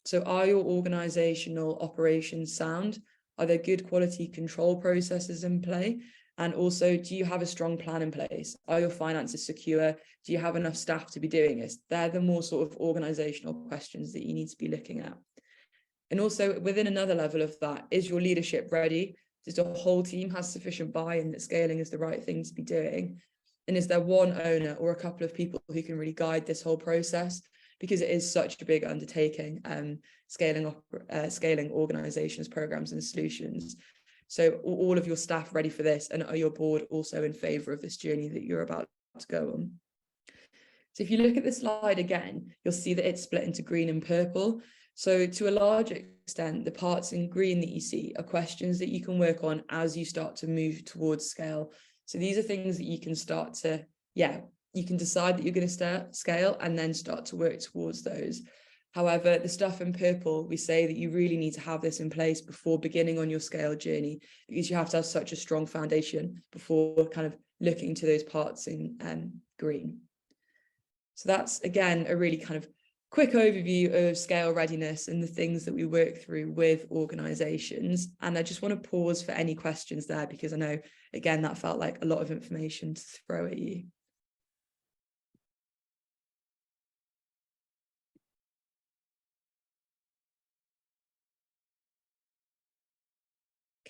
So are your organizational operations sound? Are there good quality control processes in play? And also, do you have a strong plan in place? Are your finances secure? Do you have enough staff to be doing this? They're the more sort of organizational questions that you need to be looking at. And also within another level of that, is your leadership ready? Does the whole team have sufficient buy-in that scaling is the right thing to be doing? And is there one owner or a couple of people who can really guide this whole process? Because it is such a big undertaking, scaling organizations, programs and solutions. So all of your staff ready for this, and are your board also in favour of this journey that you're about to go on? So if you look at the slide again, you'll see that it's split into green and purple. So to a large extent, the parts in green that you see are questions that you can work on as you start to move towards scale. So these are things that you can start to, you can decide that you're going to start scale and then start to work towards those. However, the stuff in purple, we say that you really need to have this in place before beginning on your scale journey, because you have to have such a strong foundation before kind of looking to those parts in green. So that's, again, a really kind of quick overview of scale readiness and the things that we work through with organisations. And I just want to pause for any questions there, because I know, again, that felt like a lot of information to throw at you.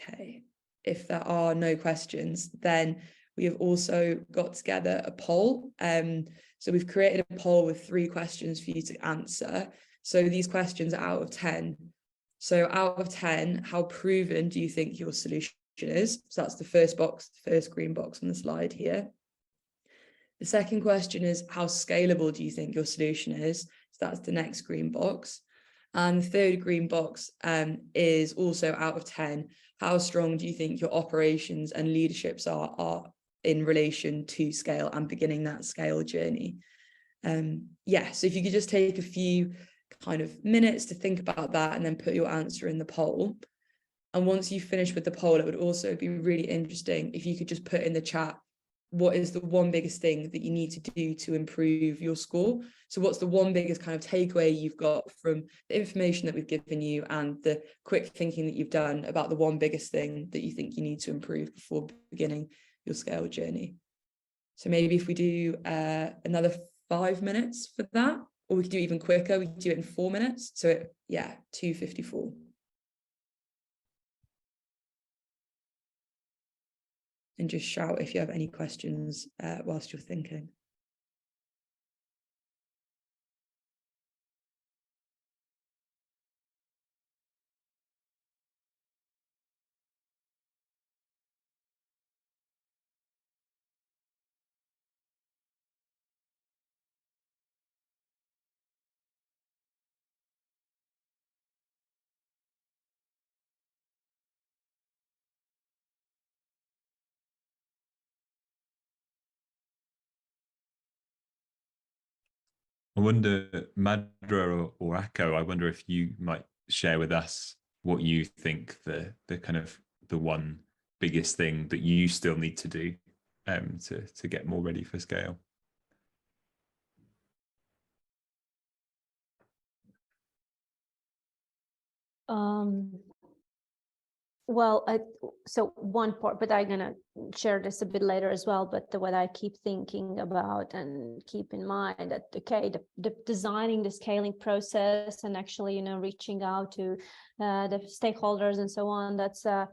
Okay, if there are no questions, then we have also got together a poll. So we've created a poll with 3 questions for you to answer. So these questions are out of 10. So out of 10, how proven do you think your solution is? So that's the first box, the first green box on the slide here. The second question is, how scalable do you think your solution is? So that's the next green box. And the third green box is also out of 10. How strong do you think your operations and leaderships are in relation to scale and beginning that scale journey? So if you could just take a few kind of minutes to think about that and then put your answer in the poll. And once you finish with the poll, it would also be really interesting if you could just put in the chat, what is the one biggest thing that you need to do to improve your score? So what's the one biggest kind of takeaway you've got from the information that we've given you and the quick thinking that you've done about the one biggest thing that you think you need to improve before beginning your scale journey? So maybe if we do another 5 minutes for that, or we could do even quicker, we could do it in 4 minutes. So 2:54. And just shout if you have any questions whilst you're thinking. I wonder, Madra or Akko, I wonder if you might share with us what you think the kind of the one biggest thing that you still need to do to get more ready for scale. So one part, but I'm gonna share this a bit later as well. But what I keep thinking about and keep in mind that the designing the scaling process and actually reaching out to the stakeholders and so on. That's a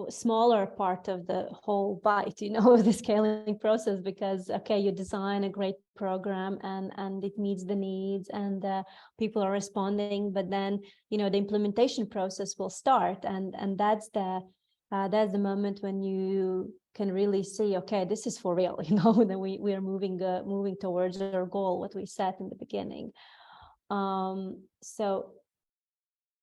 smaller part of the whole bite, of the scaling process, because you design a great program and it meets the needs and people are responding, but then the implementation process will start, and that's the moment when you can really see, this is for real, that we are moving towards our goal, what we set in the beginning.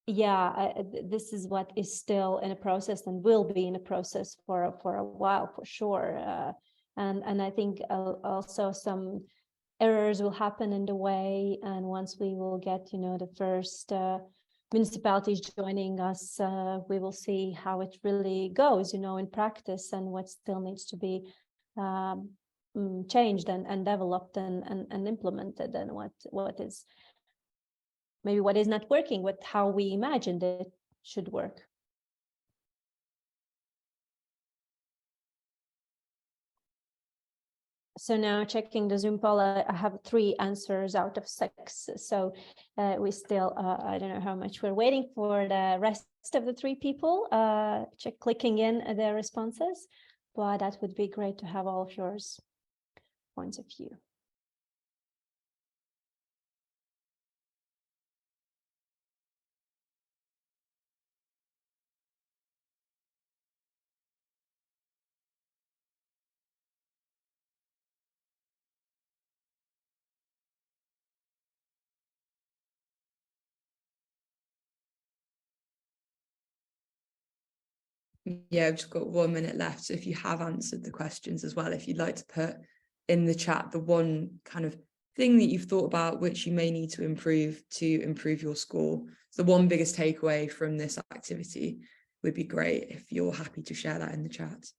This is what is still in a process and will be in a process for a while, for sure. And I think also some errors will happen in the way. And once we will get, the first municipalities joining us, we will see how it really goes, in practice, and what still needs to be changed and developed and implemented, and what is maybe what is not working, how we imagined it should work. So now checking the Zoom poll, I have 3 answers out of 6. So we still, I don't know how much we're waiting for the rest of the three people clicking in their responses, but that would be great to have all of yours points of view. Yeah, I've just got 1 minute left. So if you have answered the questions as well, if you'd like to put in the chat the one kind of thing that you've thought about which you may need to improve your score. So the one biggest takeaway from this activity would be great if you're happy to share that in the chat.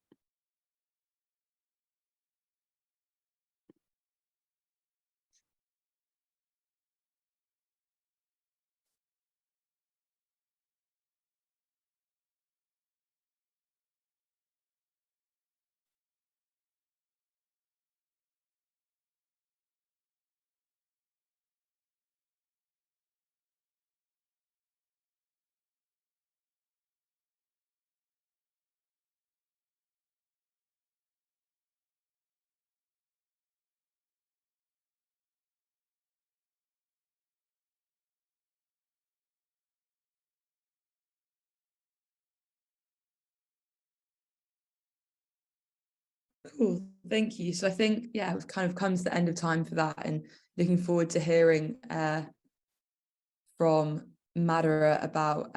Cool, thank you. So I think, yeah, we've kind of come to the end of time for that, and looking forward to hearing from MARTA about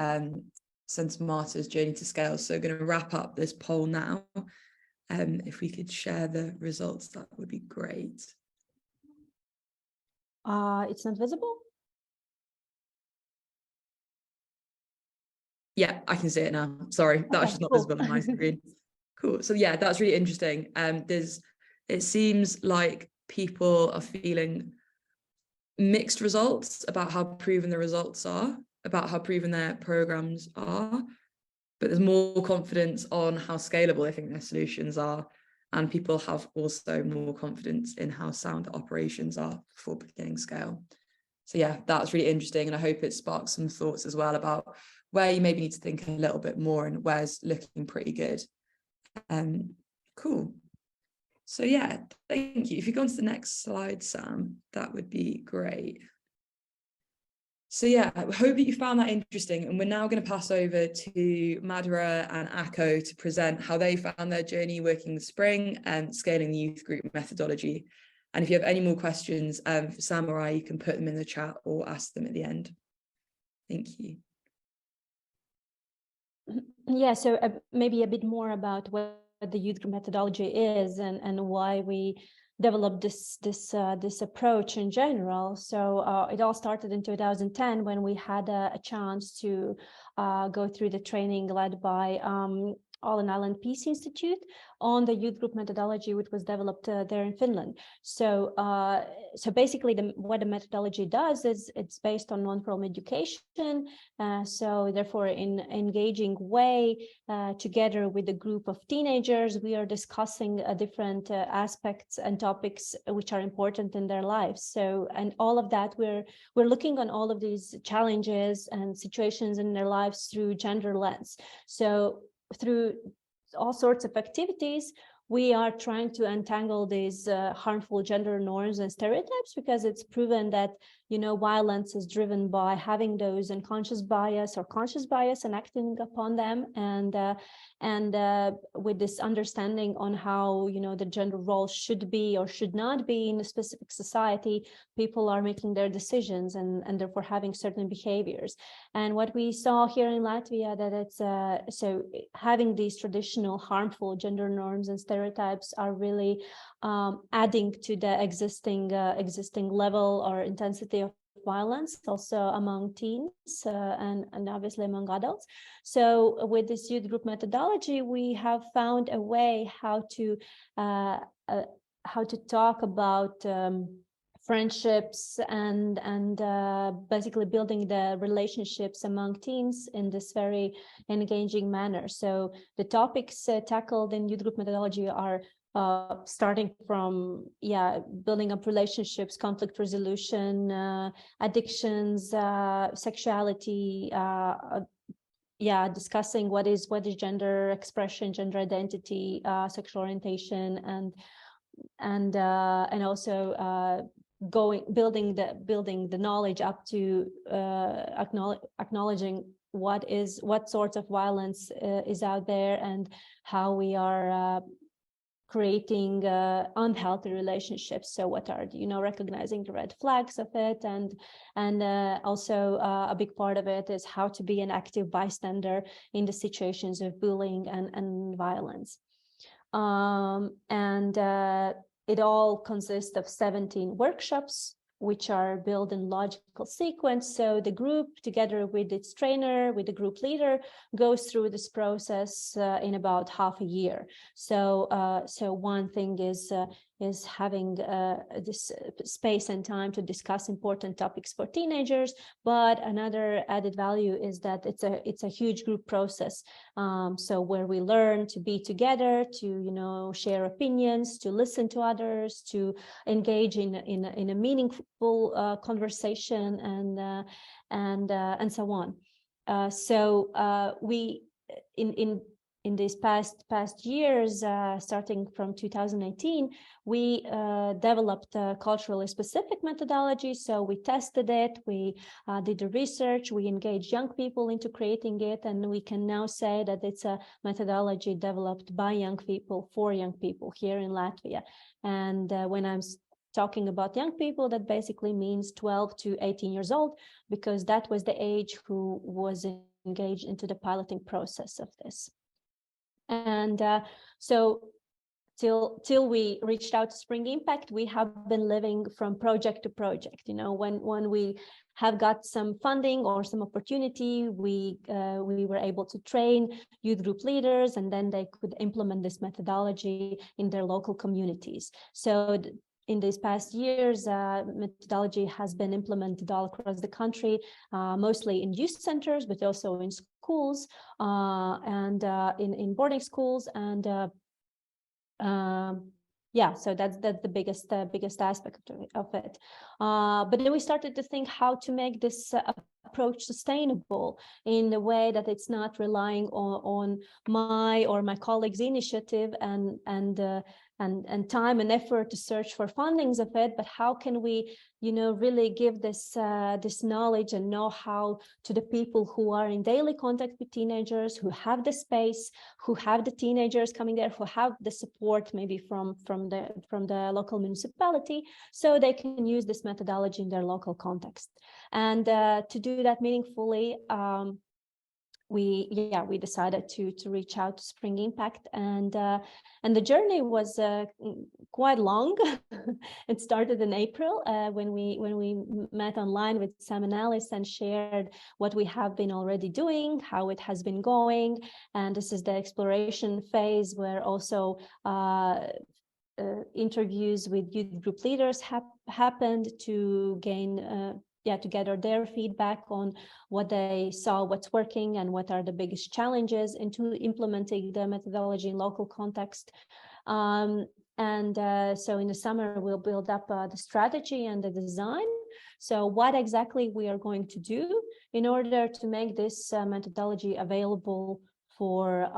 Centre MARTA's journey to scale. So going to wrap up this poll now. If we could share the results, that would be great. It's not visible? Yeah, I can see it now. Sorry, that was just not visible on my screen. Cool. So yeah, that's really interesting. It seems like people are feeling mixed results about how proven the results are, about how proven their programs are, but there's more confidence on how scalable they think their solutions are, and people have also more confidence in how sound the operations are before beginning scale. So yeah, that's really interesting, and I hope it sparks some thoughts as well about where you maybe need to think a little bit more and where's looking pretty good. Cool. So yeah, thank you. If you go on to the next slide, Sam, that would be great. So yeah, I hope that you found that interesting, and we're now going to pass over to Madhura and Akko to present how they found their journey working with Spring and scaling the youth group methodology. And if you have any more questions for Sam or I, you can put them in the chat or ask them at the end. Thank you. Yeah, so maybe a bit more about what the youth group methodology is and why we developed this approach in general. So it all started in 2010 when we had a chance to go through the training led by All in Island Peace Institute on the youth group methodology, which was developed there in Finland. So so basically what the methodology does is it's based on non-formal education. So therefore, in an engaging way, together with a group of teenagers, we are discussing different aspects and topics which are important in their lives. So, and all of that, we're looking on all of these challenges and situations in their lives through gender lens. So through all sorts of activities, we are trying to untangle these harmful gender norms and stereotypes, because it's proven that, you know, violence is driven by having those unconscious bias or conscious bias and acting upon them. And with this understanding on how, you know, the gender role should be or should not be in a specific society, people are making their decisions and therefore having certain behaviors. And what we saw here in Latvia, that it's so having these traditional harmful gender norms and stereotypes are really adding to the existing level or intensity of violence, also among teens and obviously among adults. So with this youth group methodology, we have found a way how to talk about friendships and basically building the relationships among teens in this very engaging manner. So the topics tackled in youth group methodology are starting from building up relationships, conflict resolution, addictions, sexuality, discussing what is gender expression, gender identity, sexual orientation, and also building the knowledge up to acknowledging what sorts of violence is out there, and how we are creating unhealthy relationships. So what are, recognizing the red flags of it, and also a big part of it is how to be an active bystander in the situations of bullying and violence. It all consists of 17 workshops, which are built in logical sequence. So the group, together with its trainer, with the group leader, goes through this process in about half a year. So one thing is having this space and time to discuss important topics for teenagers, but another added value is that it's a huge group process. So where we learn to be together, to share opinions, to listen to others, to engage in a meaningful conversation, and so on. We in these past years, starting from 2018, we developed a culturally specific methodology. So we tested it, we did the research, we engaged young people into creating it, and we can now say that it's a methodology developed by young people for young people here in Latvia. And when I'm talking about young people, that basically means 12 to 18 years old, because that was the age who was engaged into the piloting process of this. And so till we reached out to Spring Impact, we have been living from project to project. When we have got some funding or some opportunity, we were able to train youth group leaders, and then they could implement this methodology in their local communities. So in these past years, methodology has been implemented all across the country, mostly in youth centers, but also in schools and in boarding schools. And so that's the biggest aspect of it. But then we started to think how to make this approach sustainable in a way that it's not relying on my or my colleagues' initiative and time and effort to search for fundings of it, but how can we, really give this knowledge and know-how to the people who are in daily contact with teenagers, who have the space, who have the teenagers coming there, who have the support maybe from the local municipality, so they can use this methodology in their local context. And to do that meaningfully, we decided to reach out to Spring Impact, and the journey was quite long. It started in April when we met online with Sam and Alice and shared what we have been already doing, how it has been going, and this is the exploration phase where also interviews with youth group leaders happened to gain to gather their feedback on what they saw, what's working, and what are the biggest challenges into implementing the methodology in local context. So in the summer, we'll build up the strategy and the design. So what exactly we are going to do in order to make this methodology available for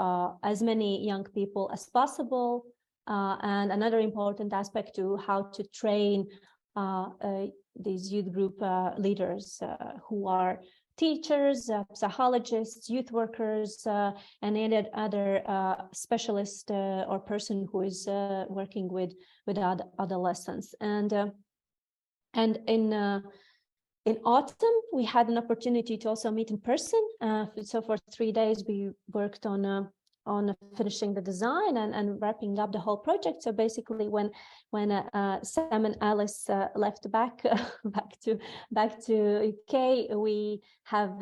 as many young people as possible. And another important aspect to how to train these youth group leaders who are teachers, psychologists, youth workers, and any other specialist or person who is working with adolescents. And in autumn, we had an opportunity to also meet in person. So for 3 days, we worked on finishing the design and wrapping up the whole project. So basically, when Sam and Alice left back to UK, we have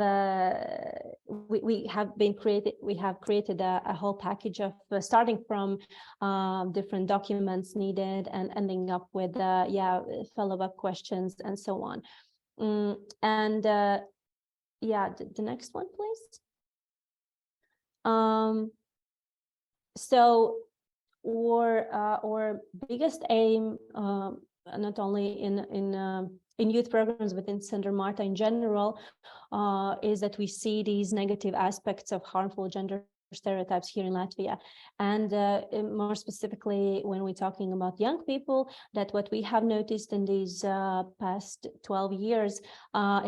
created a whole package of starting from different documents needed and ending up with follow-up questions and so on. The next one, please. So our biggest aim, not only in in youth programs within Centre MARTA in general, is that we see these negative aspects of harmful gender stereotypes here in Latvia. And more specifically, when we're talking about young people, that what we have noticed in these past 12 years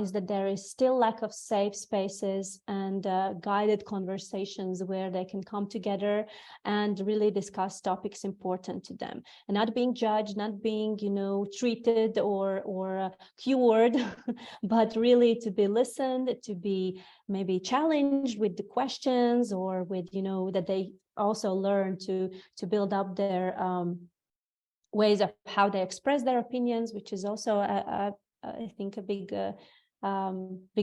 is that there is still lack of safe spaces and guided conversations where they can come together and really discuss topics important to them, and not being judged, not being, treated or cured, but really to be listened, to be maybe challenged with the questions, or with, that they also learn to build up their ways of how they express their opinions, which is also I think a big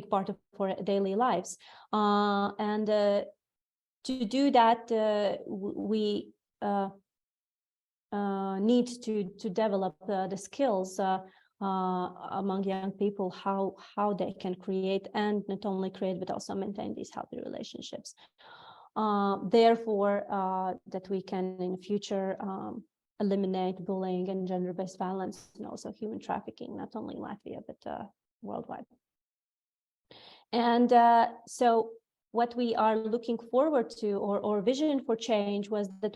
part of our daily lives. And to do that, we need to develop the skills among young people, how they can create, and not only create but also maintain these healthy relationships. Therefore, that we can in the future eliminate bullying and gender-based violence, and also human trafficking, not only in Latvia but worldwide. And so what we are looking forward to, or vision for change, was that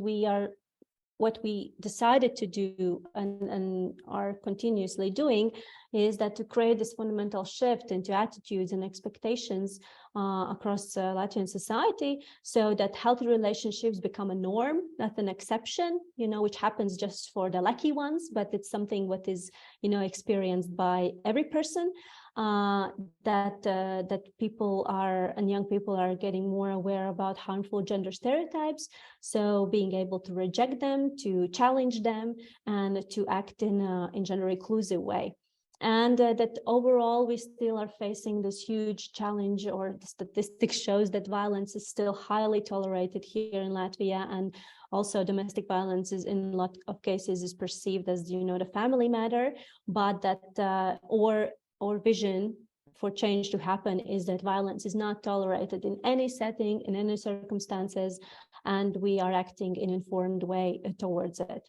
what we decided to do and are continuously doing is that to create this fundamental shift into attitudes and expectations across Latvian society, so that healthy relationships become a norm, not an exception, which happens just for the lucky ones, but it's something what is, experienced by every person. That people and young people are getting more aware about harmful gender stereotypes, so being able to reject them, to challenge them, and to act in a gender inclusive way. And that overall we still are facing this huge challenge, or the statistics shows that violence is still highly tolerated here in Latvia, and also domestic violence is in a lot of cases is perceived as, the family matter, but that our vision for change to happen is that violence is not tolerated in any setting, in any circumstances, and we are acting in an informed way towards it.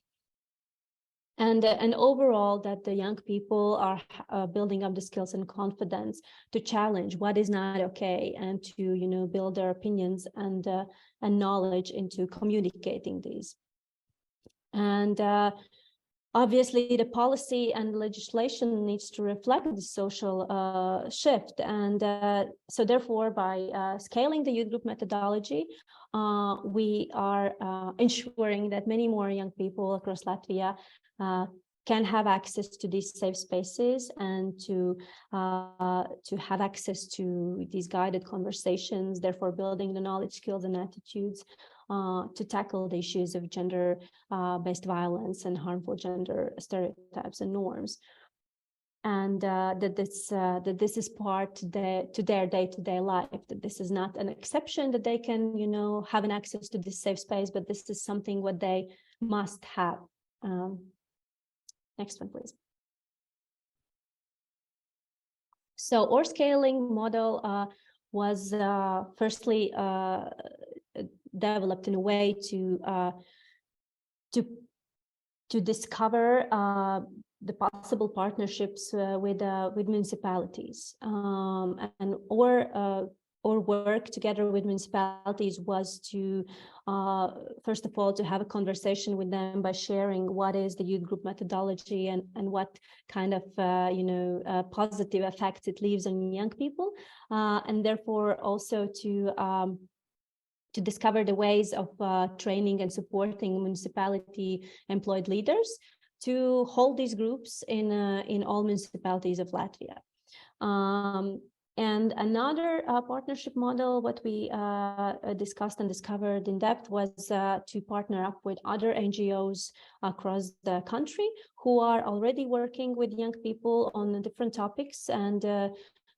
And overall, that the young people are building up the skills and confidence to challenge what is not okay, and to build their opinions and knowledge into communicating these. And obviously, the policy and legislation needs to reflect the social shift. And so therefore, by scaling the youth group methodology, we are ensuring that many more young people across Latvia can have access to these safe spaces, and to have access to these guided conversations, therefore building the knowledge, skills, and attitudes to tackle the issues of gender-based violence and harmful gender stereotypes and norms. And that this is part to their day-to-day life, that this is not an exception, that they can, have an access to this safe space, but this is something what they must have. Next one, please. So our scaling model was firstly developed in a way to discover the possible partnerships with municipalities, and our work together with municipalities was to first of all to have a conversation with them by sharing what is the youth group methodology and what kind of positive effects it leaves on young people, and therefore also to discover the ways of training and supporting municipality employed leaders to hold these groups in all municipalities of Latvia. And another partnership model, what we discussed and discovered in depth, was to partner up with other NGOs across the country who are already working with young people on different topics, and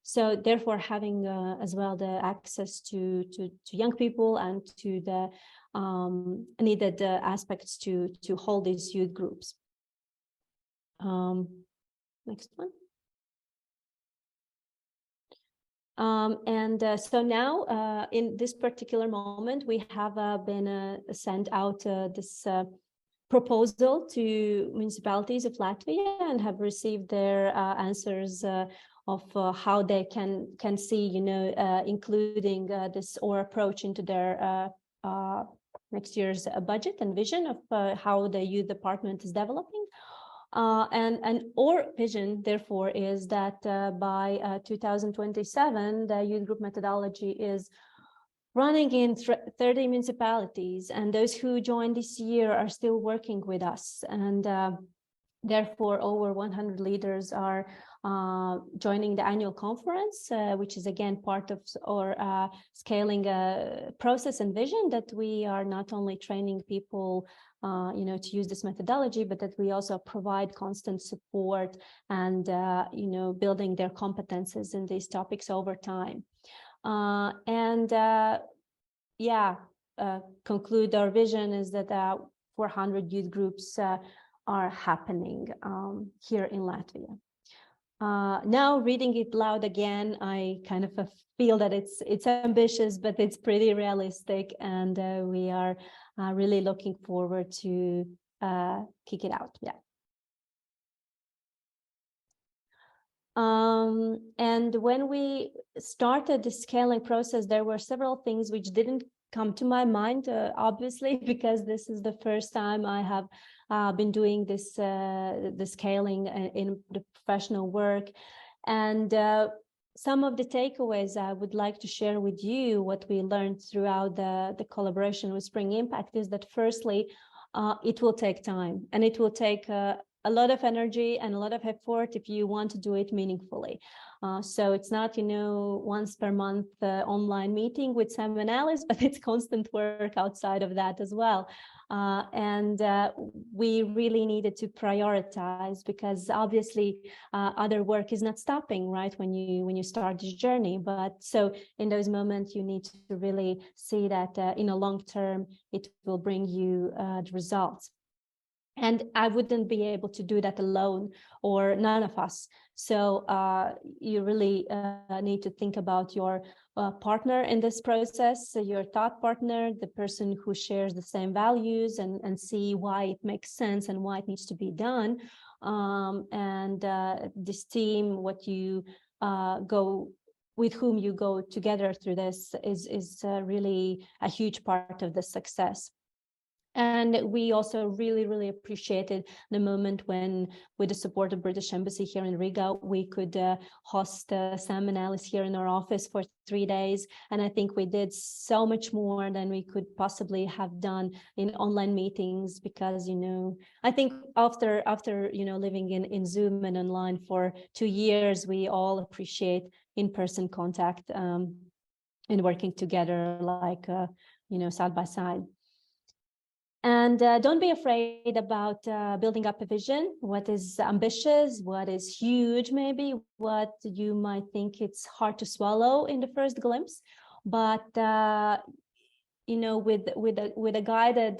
so therefore having as well the access to young people and to the needed aspects to hold these youth groups. Next one. So now in this particular moment, we have been sent out this proposal to municipalities of Latvia and have received their answers of how they can see, including this OR approach into their next year's budget and vision of how the youth department is developing. And our vision, therefore, is that by 2027, the youth group methodology is running in 30 municipalities, and those who joined this year are still working with us. And therefore, over 100 leaders are joining the annual conference, which is again part of our scaling process and vision, that we are not only training people to use this methodology, but that we also provide constant support and building their competences in these topics over time. Conclude our vision is that 400 youth groups are happening here in Latvia. Now, reading it loud again, I kind of feel that it's ambitious, but it's pretty realistic, and we are really looking forward to kick it out. Yeah. And when we started the scaling process, there were several things which didn't come to my mind, obviously, because this is the first time I have been doing this the scaling in the professional work. And some of the takeaways I would like to share with you, what we learned throughout the collaboration with Spring Impact, is that firstly, it will take time, and it will take a lot of energy and a lot of effort if you want to do it meaningfully. So it's not, once per month online meeting with Sam and Alice, but it's constant work outside of that as well. And we really needed to prioritize, because obviously other work is not stopping, right, when you start this journey. But so in those moments, you need to really see that in a long term, it will bring you the results. And I wouldn't be able to do that alone, or none of us. So you really need to think about your partner in this process, your thought partner, the person who shares the same values, and see why it makes sense and why it needs to be done. And this team, what you with whom you go together through this is really a huge part of the success. And we also really, really appreciated the moment when, with the support of British Embassy here in Riga, we could host Sam and Alice here in our office for 3 days. And I think we did so much more than we could possibly have done in online meetings, because, I think after living in Zoom and online for 2 years, we all appreciate in-person contact and working together, like, side by side. And don't be afraid about building up a vision, what is ambitious, what is huge, maybe what you might think it's hard to swallow in the first glimpse. But, with a guided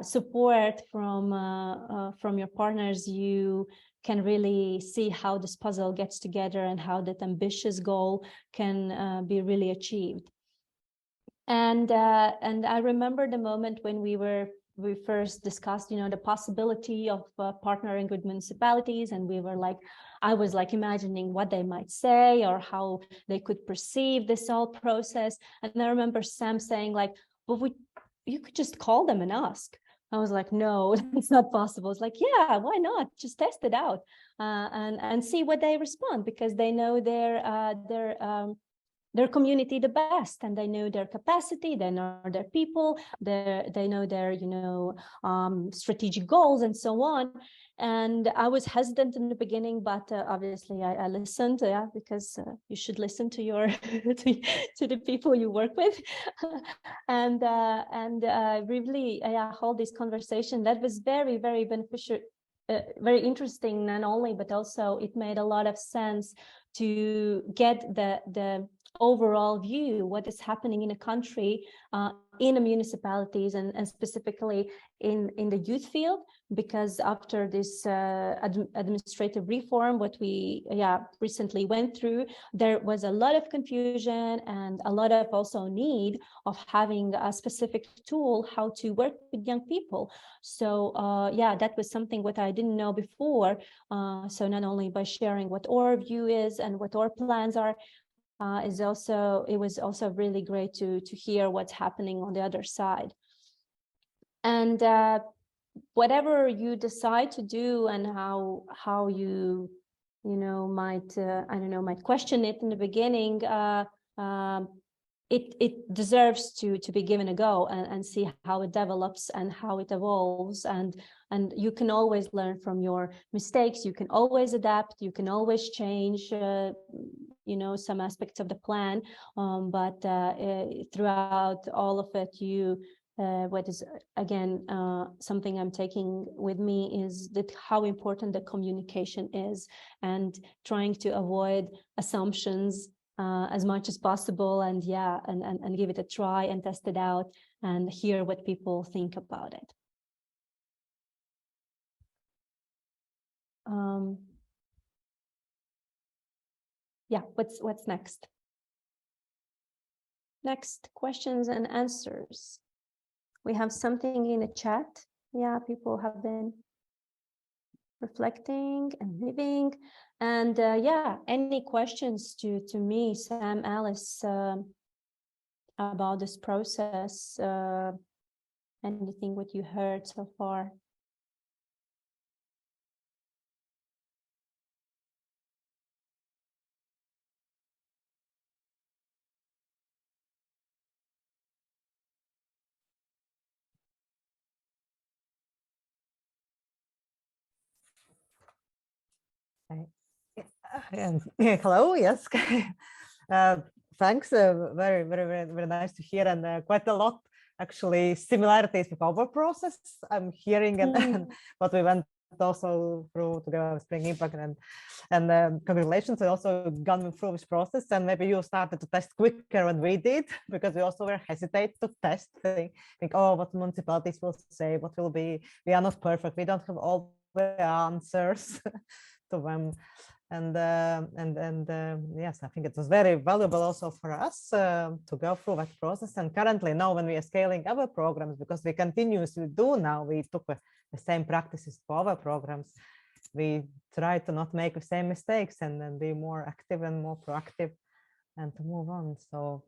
support from your partners, you can really see how this puzzle gets together and how that ambitious goal can be really achieved. And I remember the moment when we first discussed, the possibility of partnering with municipalities, and I was imagining what they might say or how they could perceive this whole process. And I remember Sam saying well, you could just call them and ask. I was like, no, it's not possible. It's like, yeah, why not? Just test it out and see what they respond, because they know their community the best, and they know their capacity, they know their people, they know their strategic goals and so on. And I was hesitant in the beginning, but obviously I listened, because you should listen to your to the people you work with. and really hold this conversation that was very, very beneficial, very interesting, not only, but also it made a lot of sense to get the overall view, what is happening in a country in the municipalities and specifically in the youth field, because after this administrative reform, what we recently went through, there was a lot of confusion and a lot of also need of having a specific tool how to work with young people. So that was something what I didn't know before. So not only by sharing what our view is and what our plans are, it was also really great to hear what's happening on the other side. And whatever you decide to do and how you might question it in the beginning, it deserves to be given a go and see how it develops and how it evolves, and you can always learn from your mistakes. You can always adapt, you can always change some aspects of the plan, but throughout all of it, what is again something I'm taking with me is that how important the communication is, and trying to avoid assumptions as much as possible, and give it a try and test it out and hear what people think about it. What's next? Next, questions and answers. We have something in the chat. People have been reflecting and living. And any questions to me, Sam, Alice, about this process? Anything what you heard so far? Hello, yes. Thanks. Very, very, very, very nice to hear, and quite a lot actually similarities with our process I'm hearing, and what we went also through together with Spring Impact, and congratulations on also gone through this process. And maybe you started to test quicker than we did, because we also were hesitate to test, think what municipalities will say, what will be. We are not perfect, we don't have all the answers to them. And yes, I think it was very valuable also for us to go through that process. And currently now, when we are scaling our programs, because we continuously do now, we took the same practices for our programs. We try to not make the same mistakes, and then be more active and more proactive, and to move on. So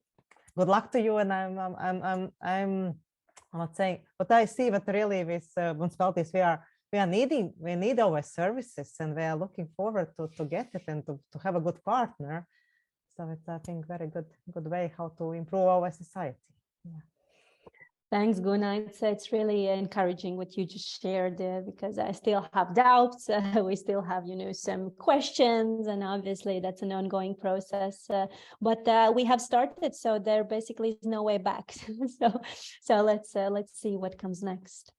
good luck to you. And I'm not saying, but I see that really with municipalities, we need our services, and we are looking forward to get it and to have a good partner. So it's, I think, very good way how to improve our society. Thanks, Guna. It's really encouraging what you just shared, because I still have doubts. We still have, some questions, and obviously that's an ongoing process. But we have started, so there basically is no way back. so let's see what comes next.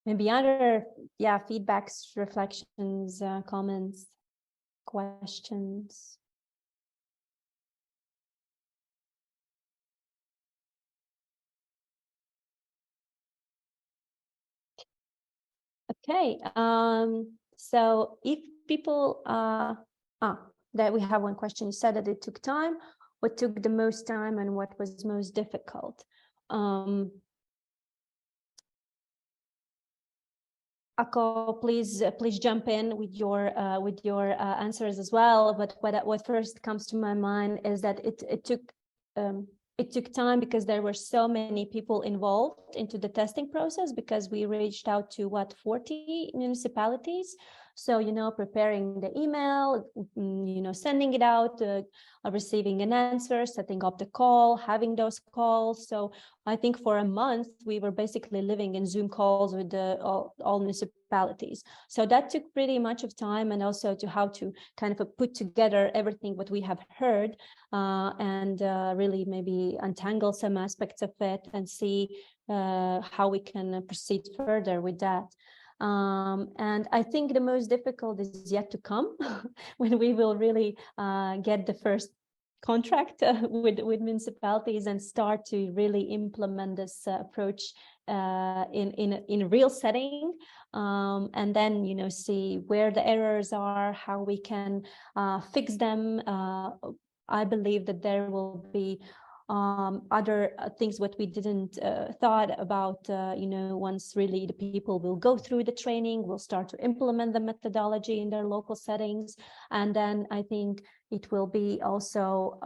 Maybe other, feedbacks, reflections, comments, questions. Okay, so if people, that we have one question. You said that it took time. What took the most time, and what was most difficult? Ako, please jump in with your answers as well. But what first comes to my mind is that it took time, because there were so many people involved into the testing process, because we reached out to 40 municipalities. So, preparing the email, sending it out, receiving an answer, setting up the call, having those calls. So I think for a month, we were basically living in Zoom calls with all municipalities. So that took pretty much of time, and also to how to kind of put together everything what we have heard, and really maybe untangle some aspects of it and see how we can proceed further with that. And I think the most difficult is yet to come, when we will really get the first contract with municipalities and start to really implement this approach in a real setting, and then, you know, see where the errors are, how we can fix them. I believe that there will be other things what we didn't thought about, you know, once really the people will go through the training, will start to implement the methodology in their local settings. And then I think it will be also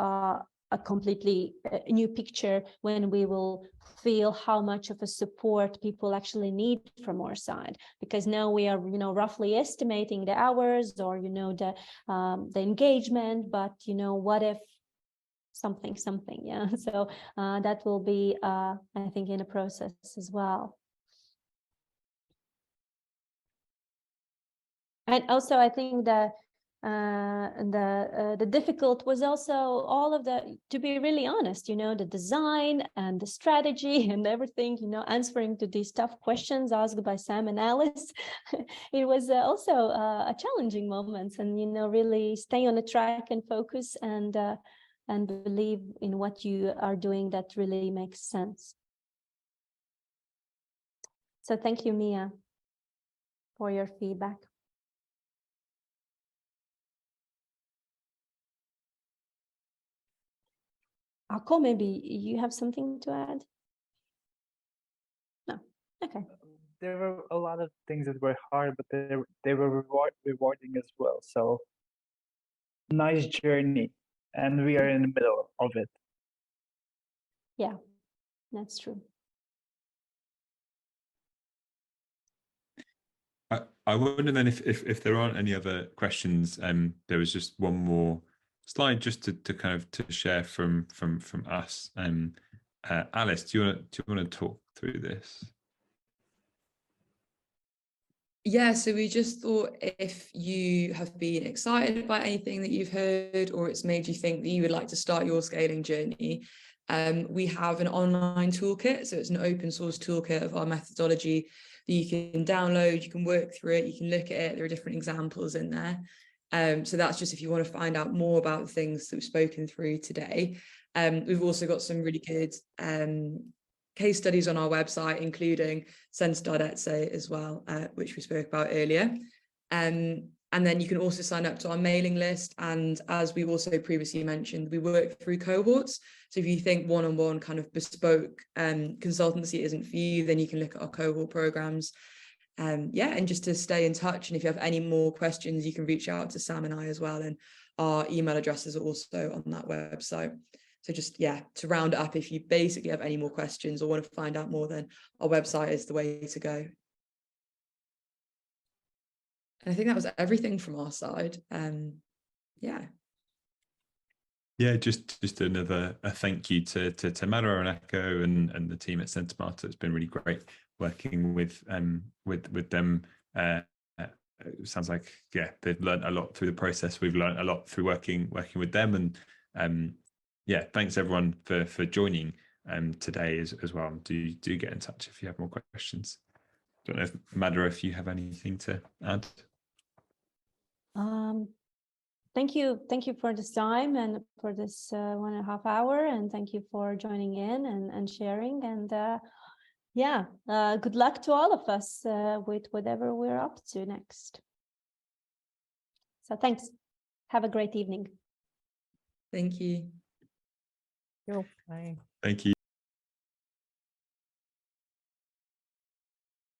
a completely new picture when we will feel how much of a support people actually need from our side, because now we are, you know, roughly estimating the hours or, you know, the engagement, but, you know, what if something, yeah. So that will be, I think, in a process as well. And also, I think the difficult was also all of the, to be really honest, you know, the design and the strategy and everything, you know, answering to these tough questions asked by Sam and Alice. It was also a challenging moment, and, you know, really stay on the track and focus and believe in what you are doing that really makes sense. So thank you, Mia, for your feedback. Ako, maybe you have something to add? No. Okay. There were a lot of things that were hard, but they were rewarding as well. So nice journey, and we are in the middle of it. Yeah, that's true. I wonder then if there aren't any other questions. There was just one more slide just to kind of to share from us. Alice, do you want to talk through this? Yeah, so we just thought if you have been excited by anything that you've heard, or it's made you think that you would like to start your scaling journey, we have an online toolkit. So it's an open source toolkit of our methodology that you can download, you can work through it, you can look at it. There are different examples in there. So that's just if you want to find out more about the things that we've spoken through today. We've also got some really good case studies on our website, including Sense.etse as well, which we spoke about earlier. And then you can also sign up to our mailing list. And as we also previously mentioned, we work through cohorts. So if you think one-on-one kind of bespoke consultancy isn't for you, then you can look at our cohort programs. Yeah, and just to stay in touch. And if you have any more questions, you can reach out to Sam and I as well. And our email addresses are also on that website. So just, yeah, to round it up, if you basically have any more questions or want to find out more, then our website is the way to go. And I think that was everything from our side. Yeah. Yeah, just another thank you to MARTA and Echo and the team at Centre MARTA. It's been really great working with them. It sounds like, yeah, they've learned a lot through the process. We've learned a lot through working with them, and yeah, thanks everyone for joining today as well. Do get in touch if you have more questions. Don't know if MARTA, if you have anything to add. Thank you for this time and for this 1.5 hours, and thank you for joining in and sharing. And yeah, good luck to all of us with whatever we're up to next. So thanks. Have a great evening. Thank you. Bye. Thank you.